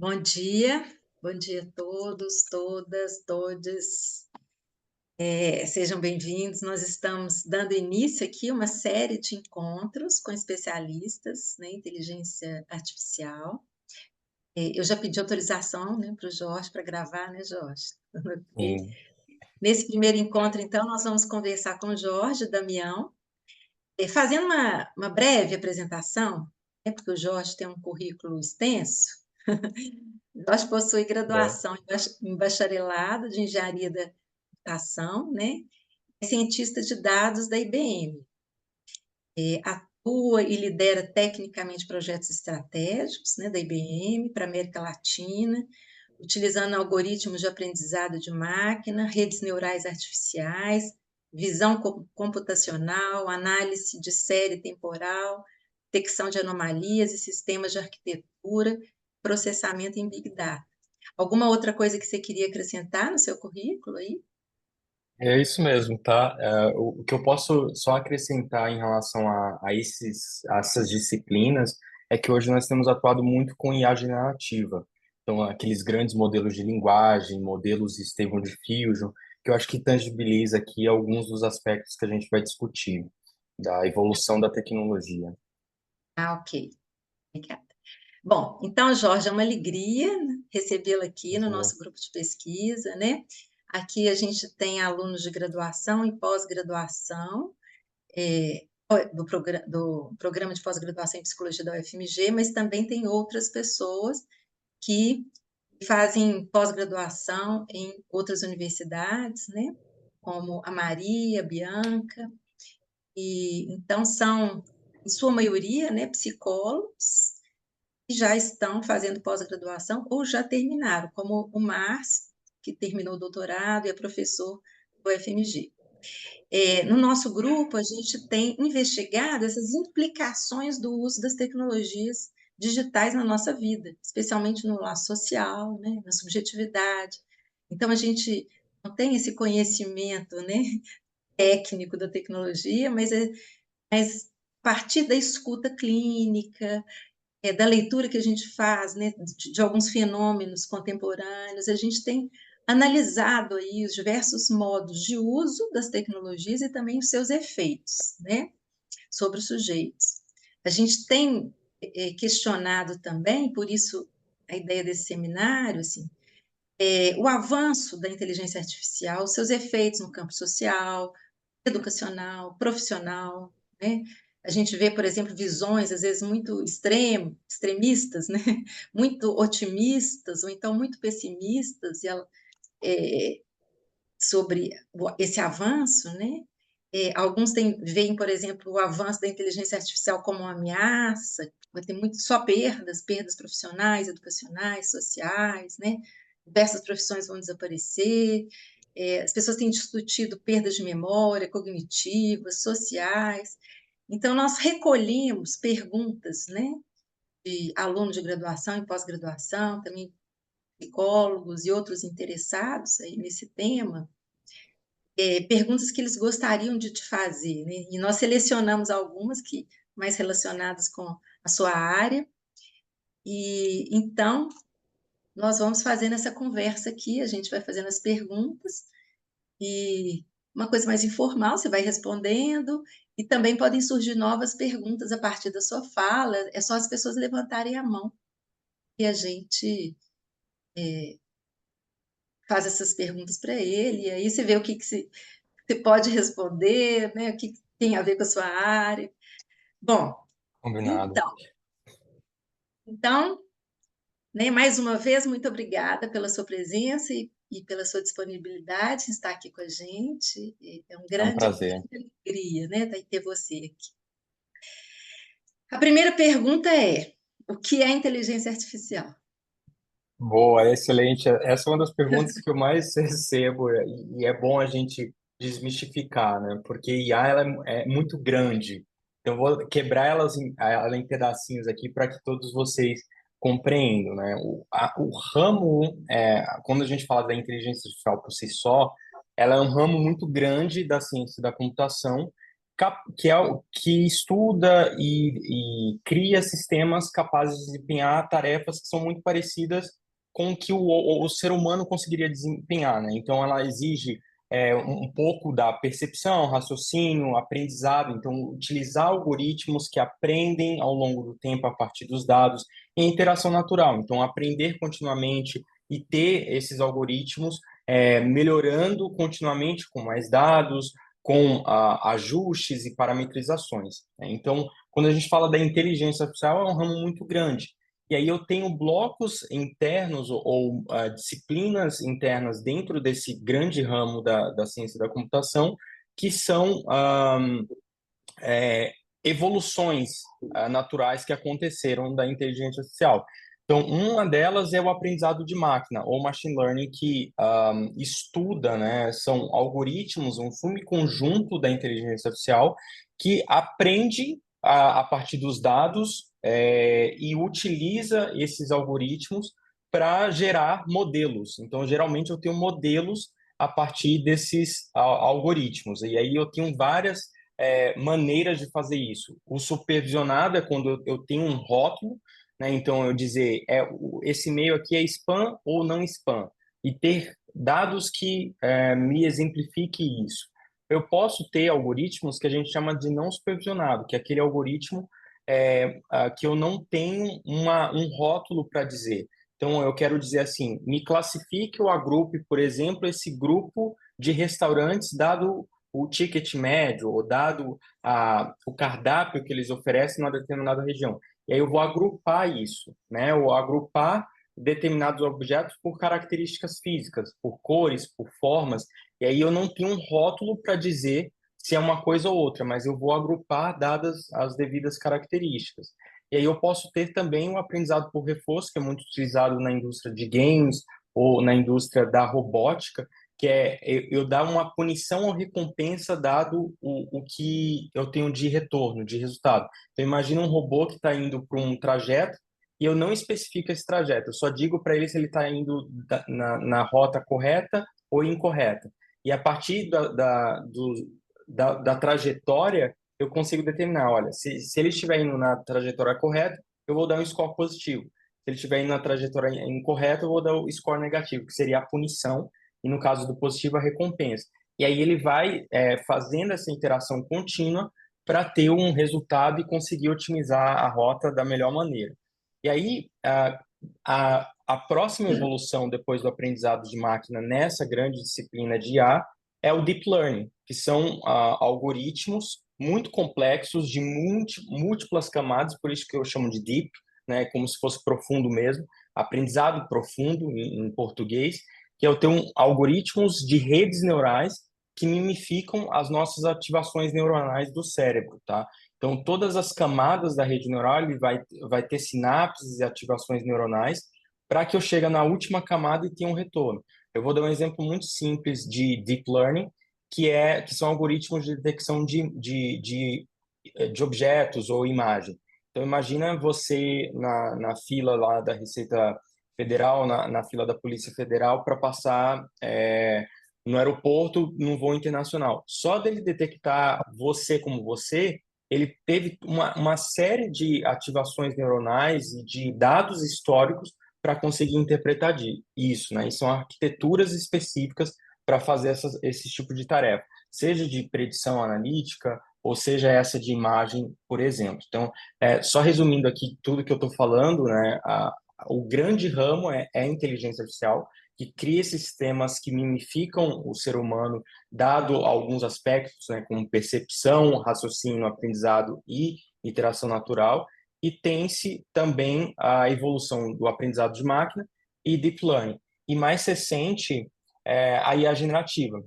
Bom dia a todos, todas, todes. Sejam bem-vindos. Nós estamos dando início aqui a uma série de encontros com especialistas, né, em inteligência artificial. Eu já pedi autorização, né, para o Jorge para gravar, né, Jorge? Sim. Nesse primeiro encontro, então, nós vamos conversar com o Jorge Damião, fazendo uma breve apresentação, né, porque o Jorge tem um currículo extenso. Jorge possui É. graduação em bacharelado de engenharia da computação, né? É cientista de dados da IBM. Atua e lidera tecnicamente projetos estratégicos, né, da IBM para a América Latina, utilizando algoritmos de aprendizado de máquina, redes neurais artificiais, visão computacional, análise de série temporal, detecção de anomalias e sistemas de arquitetura, processamento em Big Data. Alguma outra coisa que você queria acrescentar no seu currículo aí? É isso mesmo, tá? O que eu posso só acrescentar em relação a essas disciplinas é que hoje nós temos atuado muito com IA generativa. Então, aqueles grandes modelos de linguagem, modelos Stable Diffusion, que eu acho que tangibiliza aqui alguns dos aspectos que a gente vai discutir da evolução da tecnologia. Ah, ok. Obrigada. Bom, então, Jorge, é uma alegria recebê-lo aqui no Uhum. nosso grupo de pesquisa, né? Aqui a gente tem alunos de graduação e pós-graduação, é, do programa de pós-graduação em psicologia da UFMG, mas também tem outras pessoas que fazem pós-graduação em outras universidades, né? Como a Maria, a Bianca, e então são, em sua maioria, né, psicólogos que já estão fazendo pós-graduação ou já terminaram, como o Márcio, que terminou o doutorado e é professor do UFMG. No nosso grupo, a gente tem investigado essas implicações do uso das tecnologias digitais na nossa vida, especialmente no laço social, né, na subjetividade. Então, a gente não tem esse conhecimento, né, técnico da tecnologia, mas a partir da escuta clínica, da leitura que a gente faz, né, de alguns fenômenos contemporâneos, a gente tem analisado aí os diversos modos de uso das tecnologias e também os seus efeitos, né, sobre os sujeitos. A gente tem questionado também, por isso a ideia desse seminário, assim, o avanço da inteligência artificial, seus efeitos no campo social, educacional, profissional, né? A gente vê, por exemplo, visões às vezes muito extremistas, né? Muito otimistas ou então muito pessimistas é, sobre esse avanço, né? Alguns veem, por exemplo, o avanço da inteligência artificial como uma ameaça, vai ter muito só perdas profissionais, educacionais, sociais, né? Diversas profissões vão desaparecer. As pessoas têm discutido perdas de memória cognitivas, sociais. Então, nós recolhemos perguntas, né, de alunos de graduação e pós-graduação, também psicólogos e outros interessados aí nesse tema, perguntas que eles gostariam de te fazer, né? E nós selecionamos algumas que mais relacionadas com a sua área. E então nós vamos fazendo essa conversa aqui, a gente vai fazendo as perguntas e uma coisa mais informal, você vai respondendo e também podem surgir novas perguntas a partir da sua fala, é só as pessoas levantarem a mão e a gente faz essas perguntas para ele, e aí você vê o que você pode responder, né? O que tem a ver com a sua área. Bom, Combinado. então, então, né, mais uma vez, muito obrigada pela sua presença e pela sua disponibilidade em estar aqui com a gente. É um É um grande prazer. alegria, né, ter você aqui. A primeira pergunta é: o que é inteligência artificial? Boa, excelente. Essa é uma das perguntas que eu mais recebo e é bom a gente desmistificar, né? Porque IA ela é muito grande. Então, eu vou quebrar ela em pedacinhos aqui para que todos vocês compreendam, né? O ramo, quando a gente fala da inteligência artificial por si só, ela é um ramo muito grande da ciência da computação que estuda e cria sistemas capazes de desempenhar tarefas que são muito parecidas com o que o ser humano conseguiria desempenhar, né? Então, ela exige um pouco da percepção, raciocínio, aprendizado. Então, utilizar algoritmos que aprendem ao longo do tempo a partir dos dados e interação natural. Então, aprender continuamente e ter esses algoritmos melhorando continuamente com mais dados, com ajustes e parametrizações, né? Então, quando a gente fala da inteligência artificial, é um ramo muito grande. E aí eu tenho blocos internos ou disciplinas internas dentro desse grande ramo da ciência da computação que são é, evoluções naturais que aconteceram da inteligência artificial. Então, uma delas é o aprendizado de máquina, ou machine learning, que estuda, né, são algoritmos, um subconjunto da inteligência artificial que aprende a partir dos dados e utiliza esses algoritmos para gerar modelos. Então, geralmente, eu tenho modelos a partir desses algoritmos. E aí eu tenho várias maneiras de fazer isso. O supervisionado é quando eu tenho um rótulo, né? Então, eu dizer, esse e-mail aqui é spam ou não spam, e ter dados que me exemplifiquem isso. Eu posso ter algoritmos que a gente chama de não supervisionado, que é aquele algoritmo que eu não tenho um rótulo para dizer. Então, eu quero dizer assim, me classifique ou agrupe, por exemplo, esse grupo de restaurantes dado o ticket médio, ou dado o cardápio que eles oferecem numa determinada região. E aí eu vou agrupar isso, né? Eu vou agrupar determinados objetos por características físicas, por cores, por formas, e aí eu não tenho um rótulo para dizer se é uma coisa ou outra, mas eu vou agrupar dadas as devidas características. E aí eu posso ter também o aprendizado por reforço, que é muito utilizado na indústria de games ou na indústria da robótica, que é eu dar uma punição ou recompensa dado o que eu tenho de retorno, de resultado. Então, imagina um robô que está indo para um trajeto e eu não especifico esse trajeto, eu só digo para ele se ele está indo na rota correta ou incorreta. E a partir da trajetória, eu consigo determinar, olha, se ele estiver indo na trajetória correta, eu vou dar um score positivo. Se ele estiver indo na trajetória incorreta, eu vou dar o score negativo, que seria a punição e no caso do positivo, a recompensa. E aí ele vai fazendo essa interação contínua para ter um resultado e conseguir otimizar a rota da melhor maneira. E aí, a próxima evolução depois do aprendizado de máquina nessa grande disciplina de IA é o Deep Learning, que são algoritmos muito complexos de múltiplas camadas, por isso que eu chamo de Deep, né, como se fosse profundo mesmo, aprendizado profundo em português, que eu tenho algoritmos de redes neurais que mimificam as nossas ativações neuronais do cérebro, tá? Então, todas as camadas da rede neural ele vai ter sinapses e ativações neuronais para que eu chegue na última camada e tenha um retorno. Eu vou dar um exemplo muito simples de deep learning, que são algoritmos de detecção de objetos ou imagem. Então, imagina você na fila lá da Receita Federal, na fila da Polícia Federal, para passar no aeroporto, num voo internacional. Só dele detectar você como você, ele teve uma série de ativações neuronais e de dados históricos para conseguir interpretar isso, né? E são arquiteturas específicas para fazer esse tipo de tarefa, seja de predição analítica, ou seja essa de imagem, por exemplo. Então, só resumindo aqui tudo que eu estou falando, né? O grande ramo é a inteligência artificial, que cria esses sistemas que mimificam o ser humano, dado alguns aspectos, né, como percepção, raciocínio, aprendizado e interação natural, e tem-se também a evolução do aprendizado de máquina e deep learning. E mais recente, a IA generativa,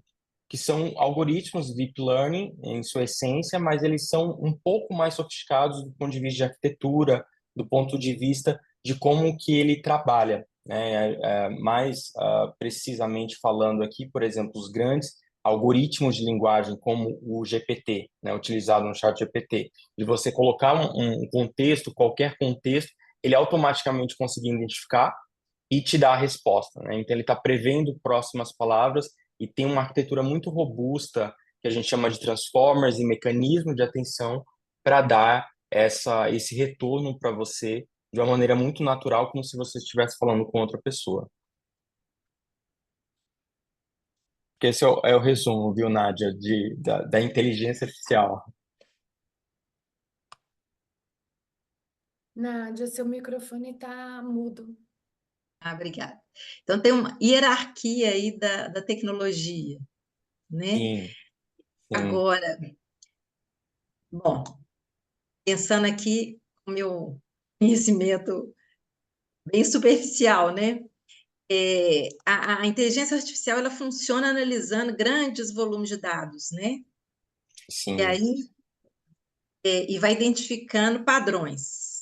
que são algoritmos de deep learning em sua essência, mas eles são um pouco mais sofisticados do ponto de vista de arquitetura, do ponto de vista de como que ele trabalha, né? Mais precisamente falando aqui, por exemplo, os grandes algoritmos de linguagem como o GPT, né, utilizado no chat GPT, de você colocar um contexto, qualquer contexto, ele automaticamente conseguir identificar e te dar a resposta, né? Então ele está prevendo próximas palavras e tem uma arquitetura muito robusta que a gente chama de transformers e mecanismo de atenção para dar esse retorno para você de uma maneira muito natural, como se você estivesse falando com outra pessoa. Porque esse é o resumo, viu, Nádia, da inteligência artificial. Nádia, seu microfone está mudo. Ah, obrigada. Então, tem uma hierarquia aí da tecnologia, né? Sim, sim, Agora, bom, pensando aqui o meu conhecimento bem superficial, né? A inteligência artificial ela funciona analisando grandes volumes de dados, né? E sim. aí e vai identificando padrões.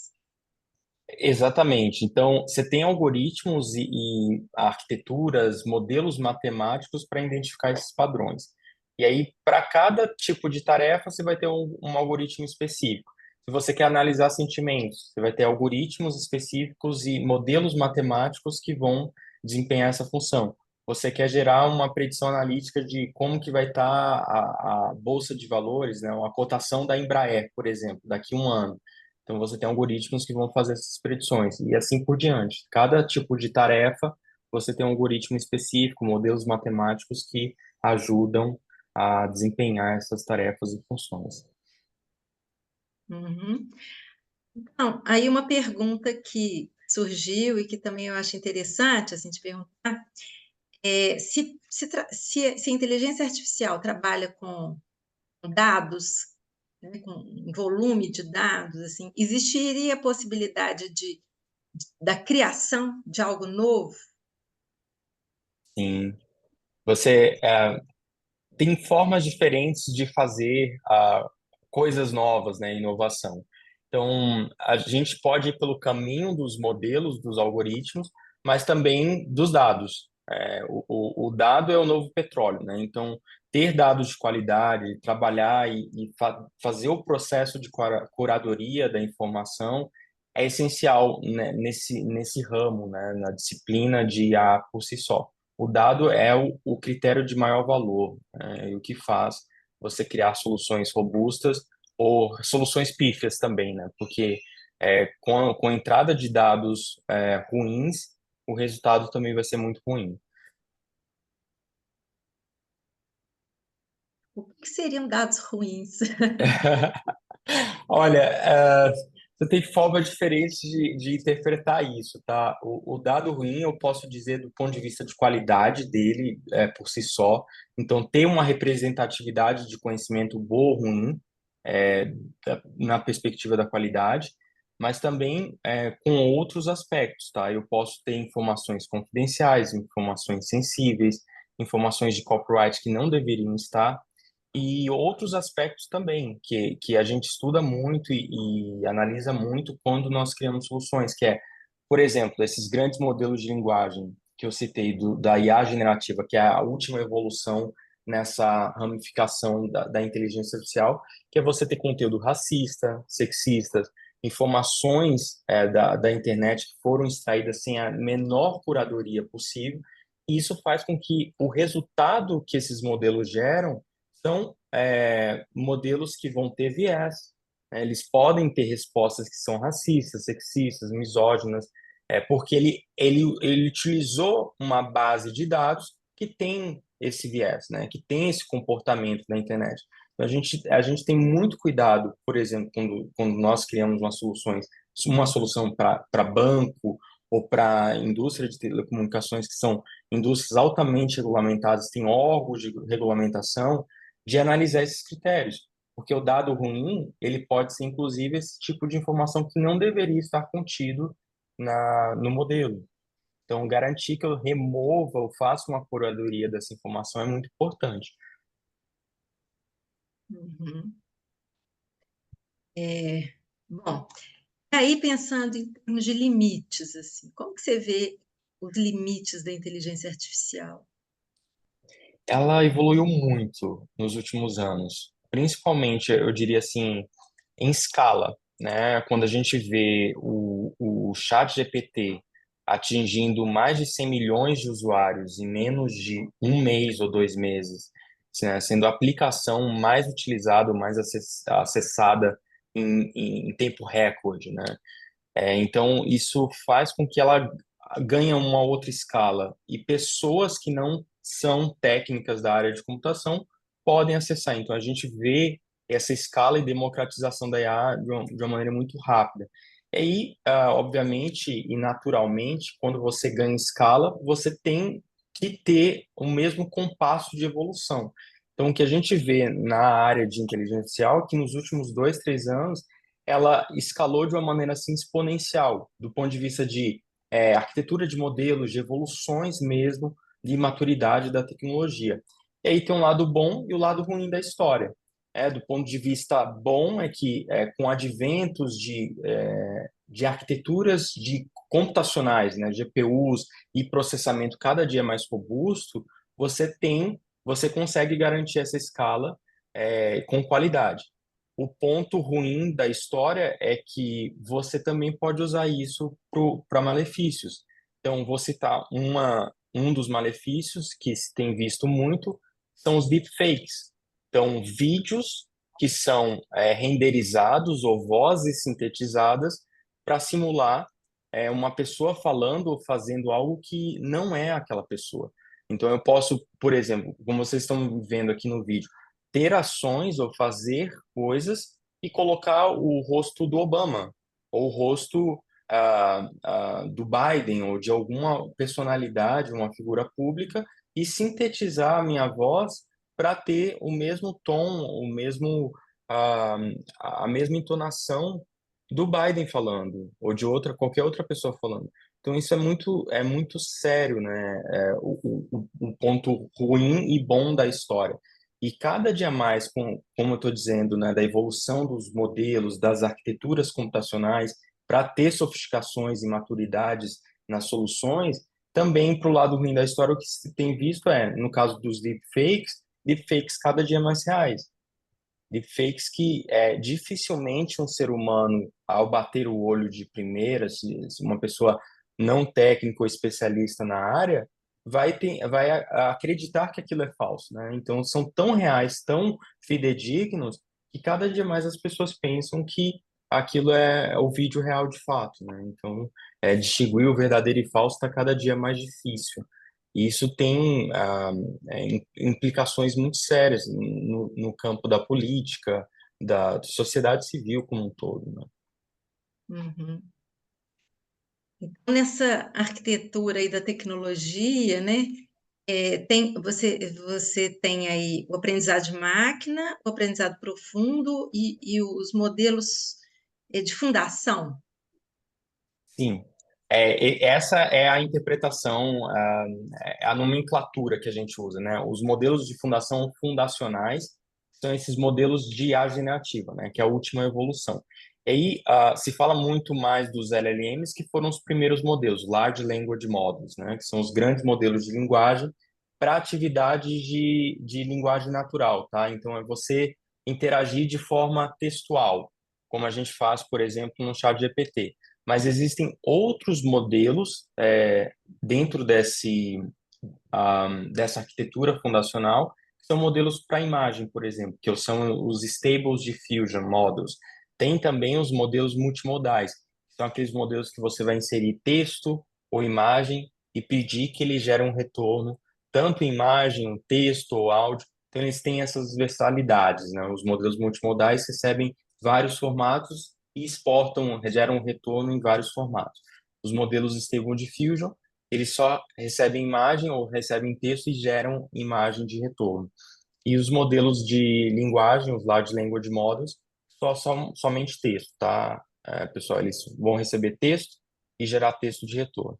Exatamente. Então, você tem algoritmos e arquiteturas, modelos matemáticos para identificar esses padrões. E aí, para cada tipo de tarefa, você vai ter um algoritmo específico. Se você quer analisar sentimentos, você vai ter algoritmos específicos e modelos matemáticos que vão desempenhar essa função. Você quer gerar uma predição analítica de como que vai estar a bolsa de valores, né, a cotação da Embraer, por exemplo, daqui a um ano. Então, você tem algoritmos que vão fazer essas predições e assim por diante. Cada tipo de tarefa, você tem um algoritmo específico, modelos matemáticos que ajudam a desempenhar essas tarefas e funções. Uhum. Então, aí uma pergunta que surgiu e que também eu acho interessante assim, te perguntar se a inteligência artificial trabalha com dados, né, com um volume de dados, assim, existiria a possibilidade da criação de algo novo? Sim. Você tem formas diferentes de fazer coisas novas, né, inovação. Então, a gente pode ir pelo caminho dos modelos, dos algoritmos, mas também dos dados. O dado é o novo petróleo, né? Então, ter dados de qualidade, trabalhar e fazer o processo de curadoria da informação é essencial, né, nesse ramo, né, na disciplina de IA por si só. O dado é o critério de maior valor, né, e o que faz você criar soluções robustas ou soluções pífias também, né? Porque com a entrada de dados ruins, o resultado também vai ser muito ruim. O que seriam dados ruins? Olha, você tem formas diferentes de interpretar isso, tá? O dado ruim, eu posso dizer do ponto de vista de qualidade dele, por si só. Então, ter uma representatividade de conhecimento boa ou ruim, na perspectiva da qualidade, mas também com outros aspectos, tá? Eu posso ter informações confidenciais, informações sensíveis, informações de copyright que não deveriam estar e outros aspectos também, que a gente estuda muito e analisa muito quando nós criamos soluções, que é, por exemplo, esses grandes modelos de linguagem que eu citei, da IA generativa, que é a última evolução nessa ramificação da inteligência artificial, que é você ter conteúdo racista, sexista, informações da internet que foram extraídas sem a menor curadoria possível, e isso faz com que o resultado que esses modelos geram são modelos que vão ter viés, né? Eles podem ter respostas que são racistas, sexistas, misóginas, porque ele utilizou uma base de dados que tem esse viés, né? Que tem esse comportamento na internet. Então, a gente tem muito cuidado, por exemplo, quando nós criamos uma solução para banco ou para indústria de telecomunicações, que são indústrias altamente regulamentadas, têm órgãos de regulamentação, de analisar esses critérios. Porque o dado ruim, ele pode ser, inclusive, esse tipo de informação que não deveria estar contido no modelo. Então, garantir que eu remova ou faça uma curadoria dessa informação é muito importante. Uhum. Bom, aí pensando em termos de limites, assim, como que você vê os limites da inteligência artificial? Ela evoluiu muito nos últimos anos, principalmente, eu diria assim, em escala, né? Quando a gente vê o chat GPT atingindo mais de 100 milhões de usuários em menos de um mês ou 2 meses, sendo a aplicação mais utilizada, mais acessada em tempo recorde, né? Então, isso faz com que ela ganhe uma outra escala e pessoas que não são técnicas da área de computação podem acessar. Então, a gente vê essa escala e democratização da IA de uma maneira muito rápida. E aí, obviamente e naturalmente, quando você ganha escala, você tem que ter o mesmo compasso de evolução. Então, o que a gente vê na área de inteligência artificial é que nos últimos 2, 3 anos ela escalou de uma maneira assim exponencial, do ponto de vista de arquitetura de modelos, de evoluções mesmo, de maturidade da tecnologia. E aí tem um lado bom e o lado ruim da história. Do ponto de vista bom é que com adventos de arquiteturas de computacionais, né, GPUs e processamento cada dia mais robusto, você consegue garantir essa escala com qualidade. O ponto ruim da história é que você também pode usar isso para malefícios. Então, vou citar um dos malefícios que se tem visto muito, são os deepfakes. Então, vídeos que são renderizados ou vozes sintetizadas para simular uma pessoa falando ou fazendo algo que não é aquela pessoa. Então, eu posso, por exemplo, como vocês estão vendo aqui no vídeo, ter ações ou fazer coisas e colocar o rosto do Obama ou o rosto do Biden ou de alguma personalidade, uma figura pública e sintetizar a minha voz para ter o mesmo tom, ah, a mesma entonação do Biden falando ou de qualquer outra pessoa falando. Então isso é muito sério, né? O ponto ruim e bom da história. E cada dia mais, como eu estou dizendo, né, da evolução dos modelos, das arquiteturas computacionais, para ter sofisticações e maturidades nas soluções, também para o lado ruim da história, o que se tem visto no caso dos deepfakes cada dia mais reais. Deepfakes que dificilmente um ser humano, ao bater o olho de primeira, se uma pessoa não técnica ou especialista na área, vai acreditar que aquilo é falso, né? Então, são tão reais, tão fidedignos, que cada dia mais as pessoas pensam que aquilo é o vídeo real de fato, né? Então, distinguir o verdadeiro e falso está cada dia mais difícil. E isso tem implicações muito sérias no campo da política, da sociedade civil como um todo, né? Uhum. Então, nessa arquitetura aí da tecnologia, né, você tem aí o aprendizado de máquina, o aprendizado profundo e os modelos de fundação. Sim, essa é a interpretação, a nomenclatura que a gente usa, né? Os modelos de fundação fundacionais são esses modelos de IA generativa, né? Que é a última evolução. E aí, se fala muito mais dos LLMs, que foram os primeiros modelos, Large Language Models, né? Que são os grandes modelos de linguagem para atividades de linguagem natural, tá? Então, é você interagir de forma textual, como a gente faz, por exemplo, no ChatGPT. Mas existem outros modelos dentro dessa arquitetura fundacional, que são modelos para imagem, por exemplo, que são os Stable Diffusion Models. Tem também os modelos multimodais, que são aqueles modelos que você vai inserir texto ou imagem e pedir que ele gere um retorno, tanto imagem, texto ou áudio. Então, eles têm essas versatilidades, né? Os modelos multimodais recebem vários formatos e geram um retorno em vários formatos. Os modelos Stable Diffusion, eles só recebem imagem ou recebem texto e geram imagem de retorno. E os modelos de linguagem, os Large Language Models, só são somente texto, tá? Pessoal, eles vão receber texto e gerar texto de retorno.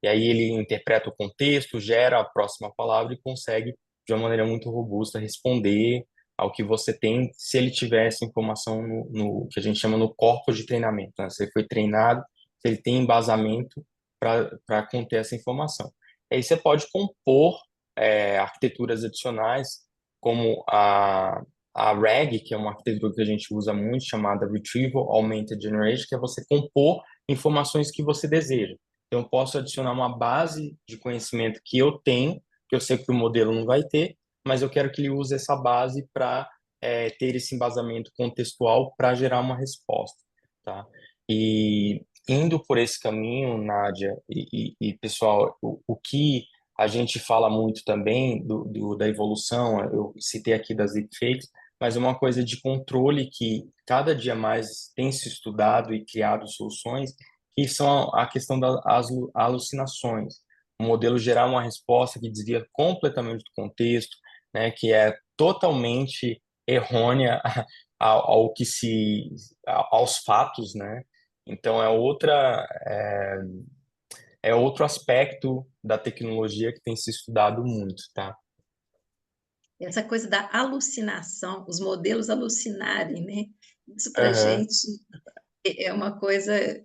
E aí ele interpreta o contexto, gera a próxima palavra e consegue, de uma maneira muito robusta, responder ao que você tem, se ele tiver essa informação no que a gente chama no corpus de treinamento, né? Se ele foi treinado, se ele tem embasamento para conter essa informação. E aí você pode compor arquiteturas adicionais, como a RAG, que é uma arquitetura que a gente usa muito, chamada Retrieval Augmented Generation, que é você compor informações que você deseja. Então, eu posso adicionar uma base de conhecimento que eu tenho, que eu sei que o modelo não vai ter, mas eu quero que ele use essa base para ter esse embasamento contextual para gerar uma resposta, tá? E indo por esse caminho, Nádia e pessoal, o que a gente fala muito também da evolução, eu citei aqui das deepfakes, mas uma coisa de controle que cada dia mais tem se estudado e criado soluções, que são a questão das alucinações. O modelo gerar uma resposta que desvia completamente do contexto, né, que é totalmente errônea aos fatos, né? Então é outro aspecto da tecnologia que tem se estudado muito, tá? Essa coisa da alucinação, os modelos alucinarem, né? Isso para a Aham, gente é uma coisa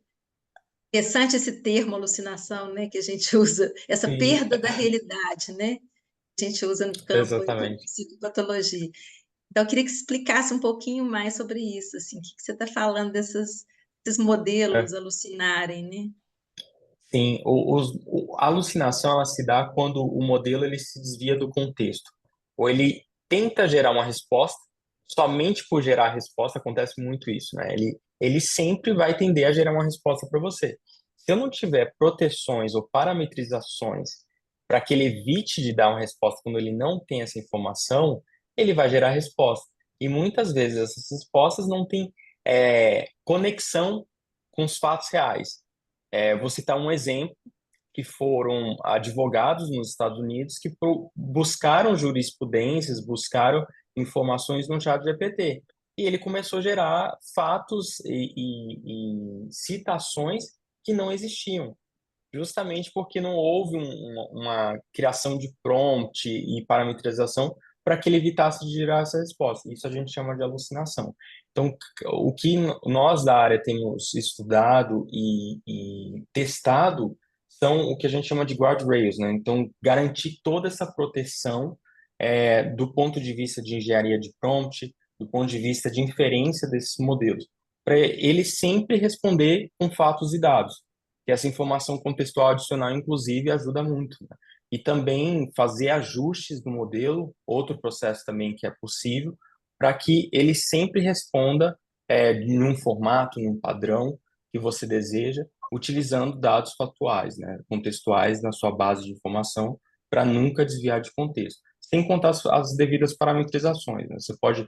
interessante, esse termo alucinação, né? Que a gente usa, essa sim, perda da realidade, né? A gente usa no campo aí da exatamente. psicopatologia. Então, eu queria que você explicasse um pouquinho mais sobre isso, assim, o que você está falando desses modelos alucinarem, né? Sim, a alucinação ela se dá quando o modelo ele se desvia do contexto, ou ele tenta gerar uma resposta, somente por gerar a resposta acontece muito isso, né? Ele sempre vai tender a gerar uma resposta para você. Se eu não tiver proteções ou parametrizações para que ele evite de dar uma resposta quando ele não tem essa informação, ele vai gerar resposta. E muitas vezes essas respostas não têm conexão com os fatos reais. Vou citar um exemplo, que foram advogados nos Estados Unidos que buscaram jurisprudências, buscaram informações no chat GPT. E ele começou a gerar fatos e citações que não existiam, justamente porque não houve uma criação de prompt e parametrização para que ele evitasse de gerar essa resposta. Isso a gente chama de alucinação. Então, o que nós da área temos estudado e testado são o que a gente chama de guardrails, né? Então, garantir toda essa proteção do ponto de vista de engenharia de prompt, do ponto de vista de inferência desses modelos, para ele sempre responder com fatos e dados. E essa informação contextual adicional, inclusive, ajuda muito, né? E também fazer ajustes do modelo, outro processo também que é possível, para que ele sempre responda num formato, num padrão que você deseja, utilizando dados factuais, né, contextuais na sua base de informação, para nunca desviar de contexto. Sem contar as devidas parametrizações, né? Você pode,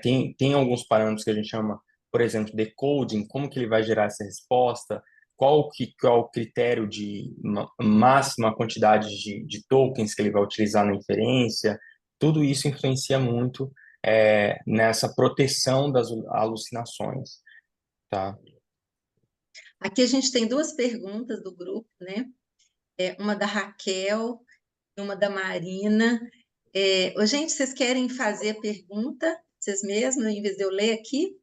tem alguns parâmetros que a gente chama, por exemplo, decoding, como que ele vai gerar essa resposta, qual o critério de máxima quantidade de tokens que ele vai utilizar na inferência, tudo isso influencia muito nessa proteção das alucinações, tá? Aqui a gente tem duas perguntas do grupo, né? Uma da Raquel e uma da Marina. Ô, gente, vocês querem fazer a pergunta vocês mesmos, em vez de eu ler aqui?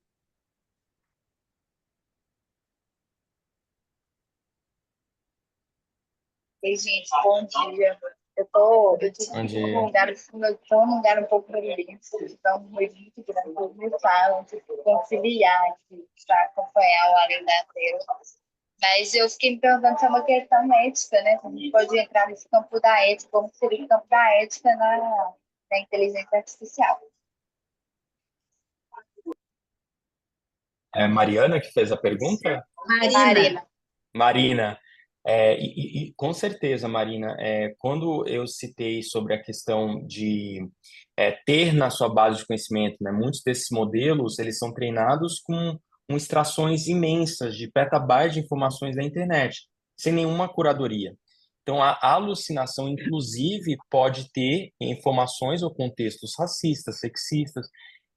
Ei, gente, bom dia. Eu tive que ir Onde eu tô num lugar um pouco difícil, então foi muito grande, eu me falo, conciliar aqui, para acompanhar o Além da Terra. Mas eu fiquei me perguntando se é uma questão ética, né? Como a gente pode entrar nesse campo da ética, como seria o campo da ética na inteligência artificial. é Mariana que fez a pergunta? Marina, Marina, Marina, com certeza, Marina, quando eu citei sobre a questão de ter na sua base de conhecimento, né, muitos desses modelos, eles são treinados com extrações imensas de petabytes de informações da internet, sem nenhuma curadoria. Então, a alucinação, inclusive, pode ter informações ou contextos racistas, sexistas,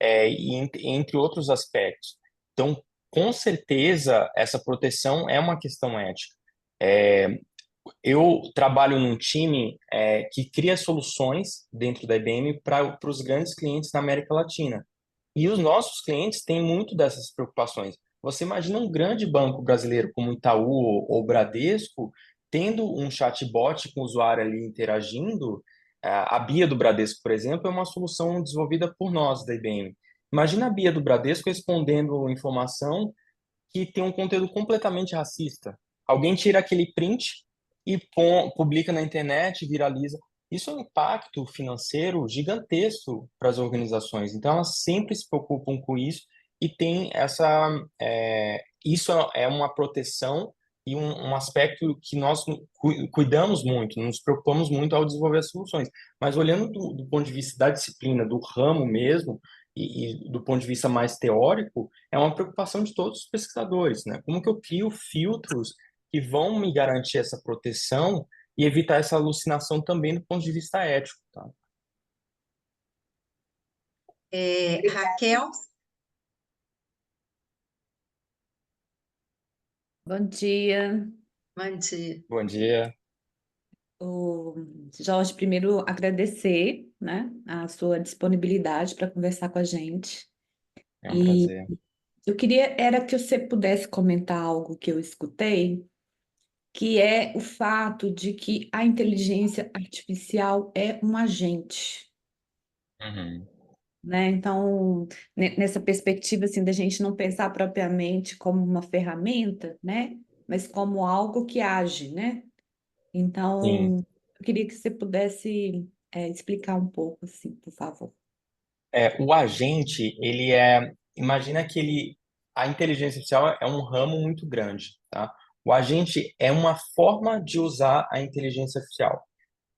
entre outros aspectos. Então, com certeza, essa proteção é uma questão ética. É, eu trabalho num time que cria soluções dentro da IBM para os grandes clientes na América Latina. E os nossos clientes têm muito dessas preocupações. Você imagina um grande banco brasileiro como Itaú ou Bradesco tendo um chatbot com o usuário ali interagindo. A Bia do Bradesco, por exemplo, é uma solução desenvolvida por nós da IBM. Imagina a Bia do Bradesco respondendo informação que tem um conteúdo completamente racista. Alguém tira aquele print e publica na internet, viraliza. isso é um impacto financeiro gigantesco para as organizações. Então, elas sempre se preocupam com isso e tem isso é uma proteção e um aspecto que nós cuidamos muito, nos preocupamos muito ao desenvolver as soluções. Mas olhando do ponto de vista da disciplina, do ramo mesmo, e do ponto de vista mais teórico, é uma preocupação de todos os pesquisadores, né? Como que eu crio filtros que vão me garantir essa proteção e evitar essa alucinação também do ponto de vista ético, tá? Raquel, Bom dia. mande. Bom dia, O Jorge, primeiro agradecer, né, a sua disponibilidade para conversar com a gente. é um E prazer. eu queria era que você pudesse comentar algo que eu escutei, que é o fato de que a inteligência artificial é um agente, Uhum. né? Então, nessa perspectiva assim da gente não pensar propriamente como uma ferramenta, né, mas como algo que age, né? Sim. Então, eu queria que você pudesse explicar um pouco, assim, por favor. O agente, imagina que a inteligência artificial é um ramo muito grande, tá? O agente é uma forma de usar a inteligência artificial.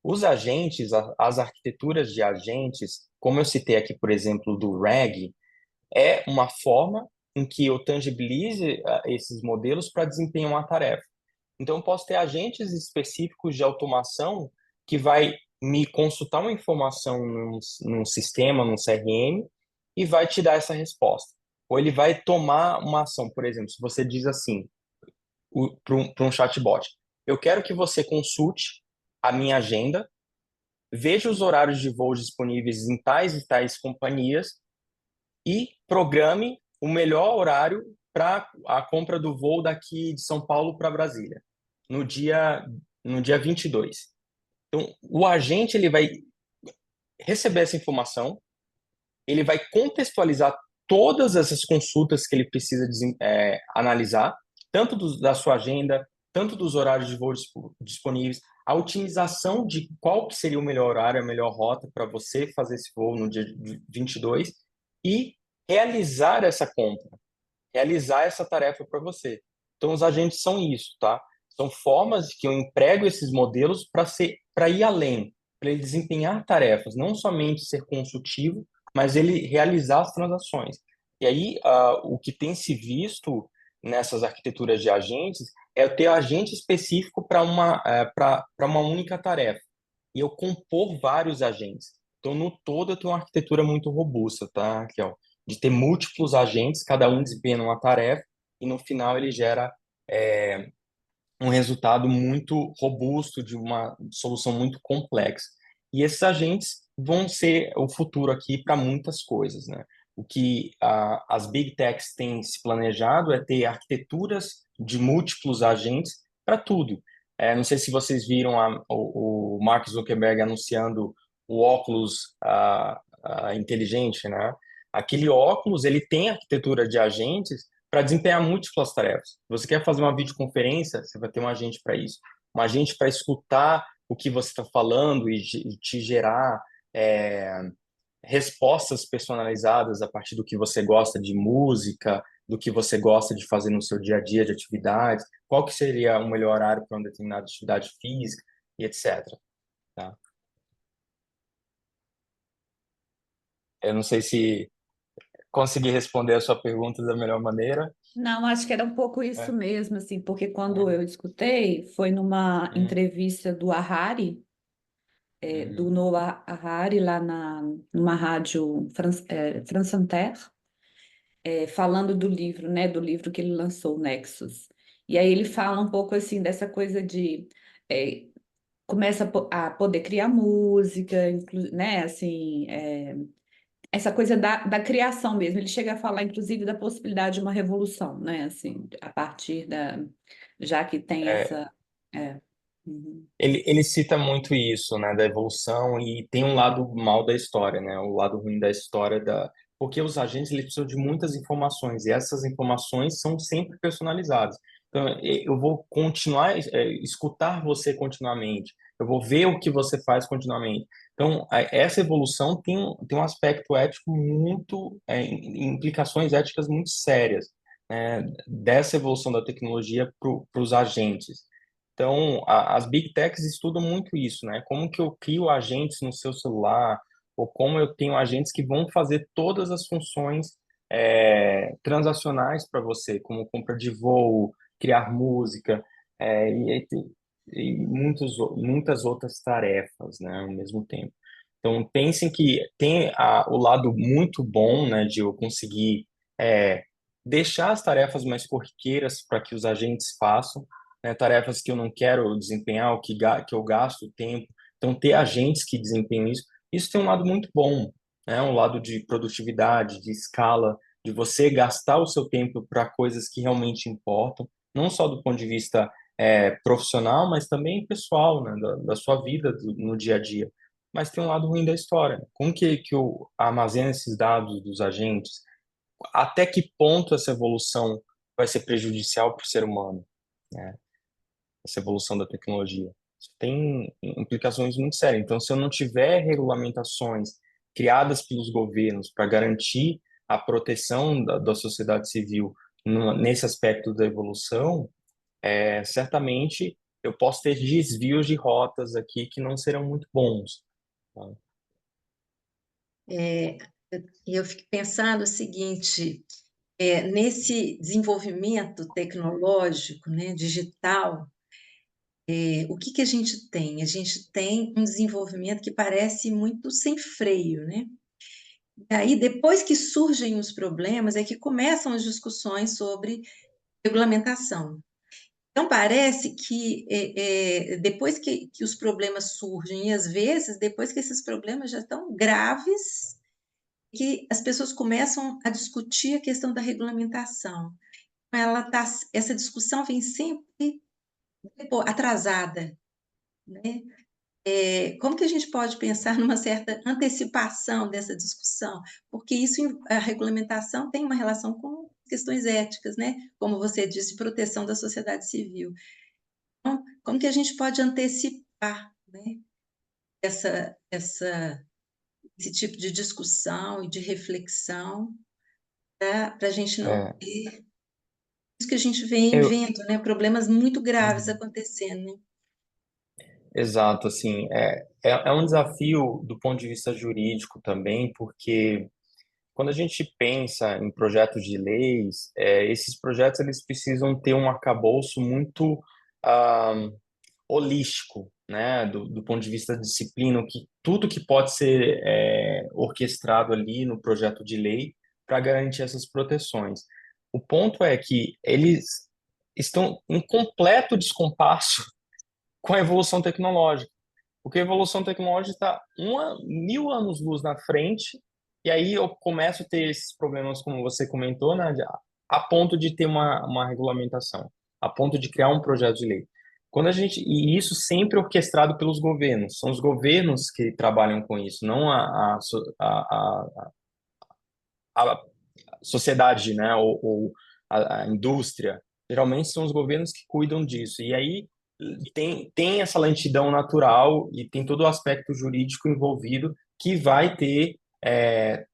Os agentes, as arquiteturas de agentes, como eu citei aqui, por exemplo, do RAG, é uma forma em que eu tangibilize esses modelos para desempenhar uma tarefa. Então, eu posso ter agentes específicos de automação que vai me consultar uma informação num sistema, num CRM, e vai te dar essa resposta. Ou ele vai tomar uma ação. Por exemplo, se você diz assim, para um chatbot, eu quero que você consulte a minha agenda, veja os horários de voo disponíveis em tais e tais companhias e programe o melhor horário para a compra do voo daqui de São Paulo para Brasília, no dia, no dia 22. Então, o agente ele vai receber essa informação, ele vai contextualizar todas essas consultas que ele precisa analisar, tanto da sua agenda, tanto dos horários de voo disponíveis, a otimização de qual que seria o melhor horário, a melhor rota para você fazer esse voo no dia 22 e realizar essa compra, realizar essa tarefa para você. Então, os agentes são isso, tá? São formas que eu emprego esses modelos para ir além, para ele desempenhar tarefas, não somente ser consultivo, mas ele realizar as transações. E aí, o que tem se visto nessas arquiteturas de agentes é eu ter agente específico para uma única tarefa. E eu compor vários agentes. Então, no todo, eu tenho uma arquitetura muito robusta, tá, Raquel? De ter múltiplos agentes, cada um desempenhando uma tarefa, e no final ele gera é, um resultado muito robusto de uma solução muito complexa. E esses agentes vão ser o futuro aqui para muitas coisas, né? O que as big techs têm se planejado é ter arquiteturas de múltiplos agentes para tudo. Não sei se vocês viram o Mark Zuckerberg anunciando o óculos inteligente, né? Aquele óculos ele tem arquitetura de agentes para desempenhar múltiplas tarefas. Se você quer fazer uma videoconferência, você vai ter um agente para isso. Um agente para escutar o que você está falando e te gerar respostas personalizadas a partir do que você gosta de música, do que você gosta de fazer no seu dia a dia de atividades, qual que seria o melhor horário para uma determinada atividade física e etc. Tá? Eu não sei se consegui responder a sua pergunta da melhor maneira. Não, acho que era um pouco É. isso mesmo, assim, porque quando eu escutei, foi numa entrevista do Harari, do Noah Harari, lá numa rádio France Inter, falando do livro, né, do livro que ele lançou, o Nexus. E aí ele fala um pouco, assim, dessa coisa de... começa a poder criar música, né, assim... essa coisa da criação mesmo. Ele chega a falar, inclusive, da possibilidade de uma revolução, né? Assim, a partir da... Já que tem É, essa... É. Uhum. ele cita muito isso, né, da evolução e tem um lado mal da história, né, o lado ruim da história porque os agentes eles precisam de muitas informações e essas informações são sempre personalizadas. Então, eu vou continuar escutar você continuamente. eu vou ver o que você faz continuamente. Então, essa evolução tem um aspecto ético muito, implicações éticas muito sérias, né, dessa evolução da tecnologia para os agentes. Então, as Big Techs estudam muito isso, né? Como que eu crio agentes no seu celular, ou como eu tenho agentes que vão fazer todas as funções transacionais para você, como compra de voo, criar música, e muitas outras tarefas, né, ao mesmo tempo. Então, pensem que tem o lado muito bom, né, de eu conseguir é, deixar as tarefas mais corriqueiras para que os agentes façam, né, tarefas que eu não quero desempenhar, ou que eu gasto tempo. Então, ter agentes que desempenham isso, isso tem um lado muito bom, né, um lado de produtividade, de escala, de você gastar o seu tempo para coisas que realmente importam, não só do ponto de vista profissional, mas também pessoal, né, da sua vida no dia a dia. Mas tem um lado ruim da história. Como que eu armazeno esses dados dos agentes? Até que ponto essa evolução vai ser prejudicial para o ser humano, né? Essa evolução da tecnologia. Isso tem implicações muito sérias. Então, se eu não tiver regulamentações criadas pelos governos para garantir a proteção da sociedade civil nesse aspecto da evolução, certamente eu posso ter desvios de rotas aqui que não serão muito bons, tá? É, e eu fico pensando o seguinte, nesse desenvolvimento tecnológico, né, digital, o que que a gente tem? A gente tem um desenvolvimento que parece muito sem freio, né? E aí, depois que surgem os problemas, é que começam as discussões sobre regulamentação. Então, parece que depois que os problemas surgem, e às vezes, depois que esses problemas já estão graves, que as pessoas começam a discutir a questão da regulamentação. Essa discussão vem sempre atrasada, né? Como que a gente pode pensar numa certa antecipação dessa discussão? Porque a regulamentação tem uma relação com questões éticas, né? Como você disse, proteção da sociedade civil. Então, como que a gente pode antecipar, né, esse tipo de discussão e de reflexão para a gente não É, ter isso que a gente vem eu, vendo, né? Problemas muito graves Uhum. acontecendo, né? Exato, assim, é um desafio do ponto de vista jurídico também, porque quando a gente pensa em projetos de leis, esses projetos eles precisam ter um arcabouço muito ah, holístico, né, do ponto de vista da disciplina, tudo que pode ser orquestrado ali no projeto de lei para garantir essas proteções. O ponto é que eles estão em completo descompasso com a evolução tecnológica, porque a evolução tecnológica está 1000 anos-luz na frente, e aí eu começo a ter esses problemas, como você comentou, né, a ponto de ter uma regulamentação, a ponto de criar um projeto de lei. E isso sempre orquestrado pelos governos, são os governos que trabalham com isso, não a sociedade, né, ou a indústria. Geralmente são os governos que cuidam disso. E aí tem essa lentidão natural e tem todo o aspecto jurídico envolvido que vai ter é,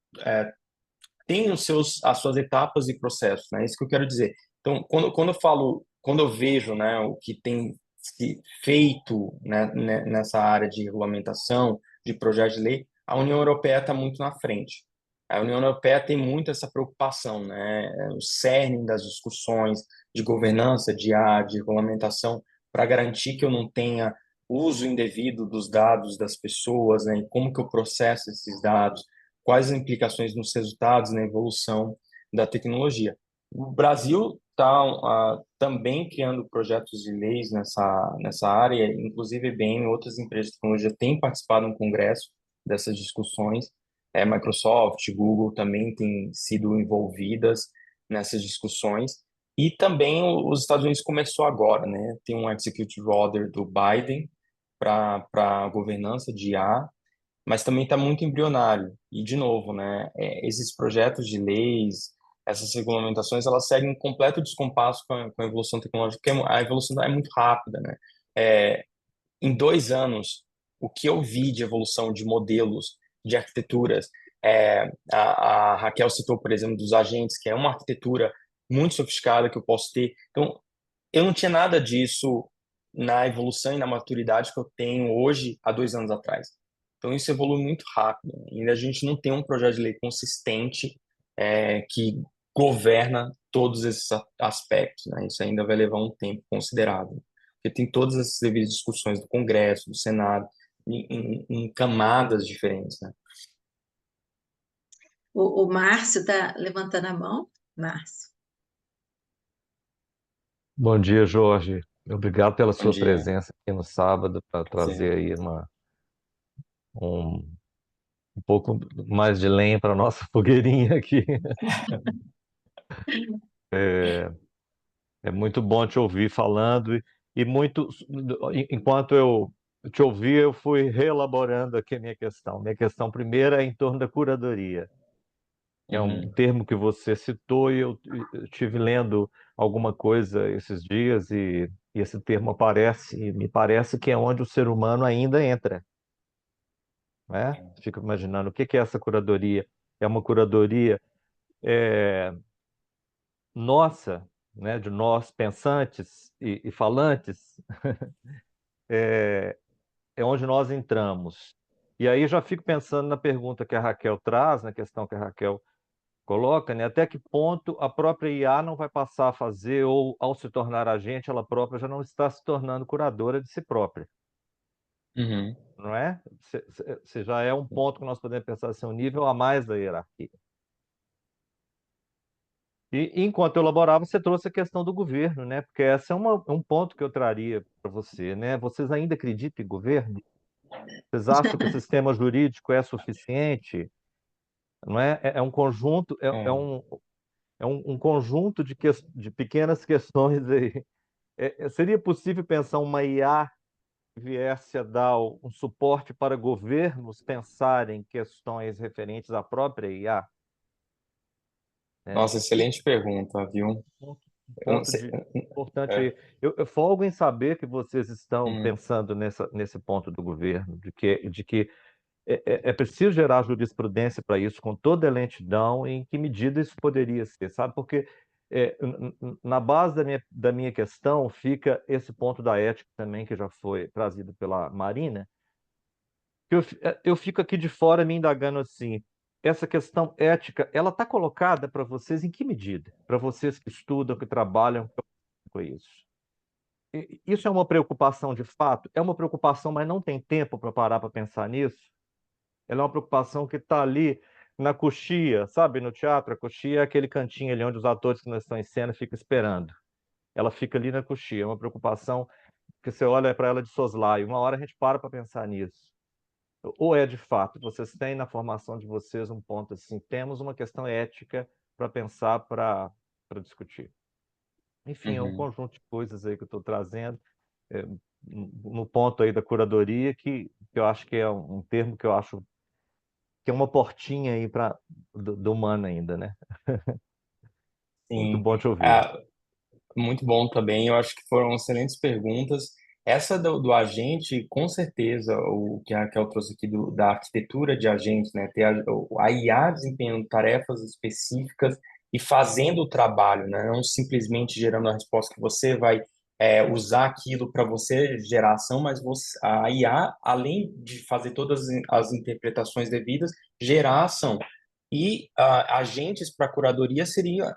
tem as suas etapas e processos, né? Isso que eu quero dizer. Então, quando eu vejo, né, o que tem se feito, né, nessa área de regulamentação, de projeto de lei, a União Europeia está muito na frente. A União Europeia tem muito essa preocupação, né, o cerne das discussões de governança, de regulamentação, para garantir que eu não tenha uso indevido dos dados das pessoas, né, e como que eu processo esses dados, quais as implicações nos resultados, na evolução da tecnologia. O Brasil está também criando projetos de leis nessa área, inclusive a IBM e outras empresas de tecnologia têm participado no Congresso dessas discussões. Microsoft, Google também têm sido envolvidas nessas discussões. E também os Estados Unidos começou agora, né? Tem um executive order do Biden para a governança de IA, mas também está muito embrionário. E, de novo, né, esses projetos de leis, essas regulamentações, elas seguem um completo descompasso com a evolução tecnológica, porque a evolução é muito rápida, né? É, em 2 anos, o que eu vi de evolução de modelos, de arquiteturas, a Raquel citou, por exemplo, dos agentes, que é uma arquitetura muito sofisticada que eu posso ter. Então, eu não tinha nada disso na evolução e na maturidade que eu tenho hoje, há 2 anos atrás. Então, isso evolui muito rápido. Ainda a gente não tem um projeto de lei consistente que governa todos esses aspectos, né? Isso ainda vai levar um tempo considerável. Porque tem todas essas devidas discussões do Congresso, do Senado, em camadas diferentes, né? O Márcio está levantando a mão. Márcio. Bom dia, Jorge. Obrigado pela Bom sua dia. presença aqui no sábado para trazer Prazer. aí um, um pouco mais de lenha para a nossa fogueirinha aqui. É muito bom te ouvir falando e muito, enquanto eu te ouvi, eu fui reelaborando aqui a minha questão. Minha questão primeira é em torno da curadoria, que é um Uhum. termo que você citou e eu estive lendo alguma coisa esses dias e esse termo aparece e me parece que é onde o ser humano ainda entra, né? Fico imaginando o que que é essa curadoria. É uma curadoria é, nossa, né, de nós pensantes e falantes, é onde nós entramos. E aí já fico pensando na pergunta que a Raquel traz, na questão que a Raquel coloca, né? Até que ponto a própria IA não vai passar a fazer, ou ao se tornar agente, ela própria já não está se tornando curadora de si própria, Uhum. não é? Se já é um ponto que nós podemos pensar assim, um nível a mais da hierarquia. E enquanto eu elaborava, você trouxe a questão do governo, né? Porque esse é um ponto que eu traria para você, né? Vocês ainda acreditam em governo? Vocês acham que o sistema jurídico é suficiente? Não é? É um conjunto, É. um conjunto de pequenas questões aí. Seria possível pensar uma IA que viesse a dar um suporte para governos pensarem questões referentes à própria IA? Né? Nossa, excelente pergunta, viu? Um Eu não ponto sei. importante É. aí. Eu folgo em saber que vocês estão Hum. pensando nesse ponto do governo, de que é preciso gerar jurisprudência para isso, com toda a lentidão, e em que medida isso poderia ser, sabe? Porque na base da minha questão fica esse ponto da ética também, que já foi trazido pela Marina, que eu fico aqui de fora me indagando assim, essa questão ética, ela está colocada para vocês em que medida? Para vocês que estudam, que trabalham com isso. Isso é uma preocupação de fato? É uma preocupação, mas não tem tempo para parar para pensar nisso? Ela é uma preocupação que está ali na coxia, sabe? No teatro, a coxia é aquele cantinho ali onde os atores que não estão em cena ficam esperando. Ela fica ali na coxia. É uma preocupação que você olha para ela de soslaio. Uma hora a gente para pensar nisso. Ou é de fato, vocês têm na formação de vocês um ponto assim, temos uma questão ética para pensar, para discutir. Enfim, é um Uhum. conjunto de coisas aí que eu estou trazendo é, no ponto aí da curadoria, que eu acho que é um termo que eu acho que é uma portinha aí do humano ainda, né? Muito Sim. bom te ouvir. Ah, muito bom também. Eu acho que foram excelentes perguntas. Essa do agente, com certeza, o que a Raquel trouxe aqui da arquitetura de agentes, né? Ter a IA desempenhando tarefas específicas e fazendo o trabalho, né? Não simplesmente gerando a resposta que você vai usar aquilo para você gerar ação, mas a IA, além de fazer todas as interpretações devidas, gerar ação. E agentes para curadoria seria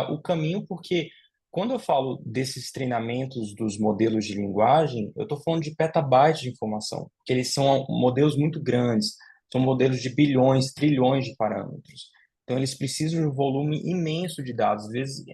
o caminho, porque quando eu falo desses treinamentos dos modelos de linguagem, eu estou falando de petabytes de informação, que eles são modelos muito grandes, são modelos de bilhões, trilhões de parâmetros. Então, eles precisam de um volume imenso de dados, às vezes,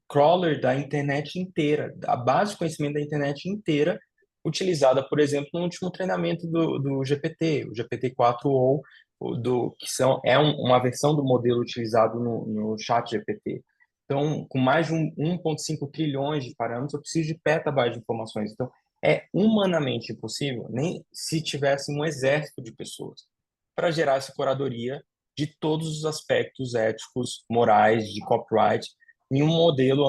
crawler da internet inteira, a base de conhecimento da internet inteira, utilizada, por exemplo, no último treinamento do GPT, o GPT-4 ou uma versão do modelo utilizado no chat GPT. Então, com mais de 1,5 trilhões de parâmetros, eu preciso de petabytes de informações. Então, é humanamente impossível, nem se tivesse um exército de pessoas, para gerar essa curadoria de todos os aspectos éticos, morais, de copyright, em um modelo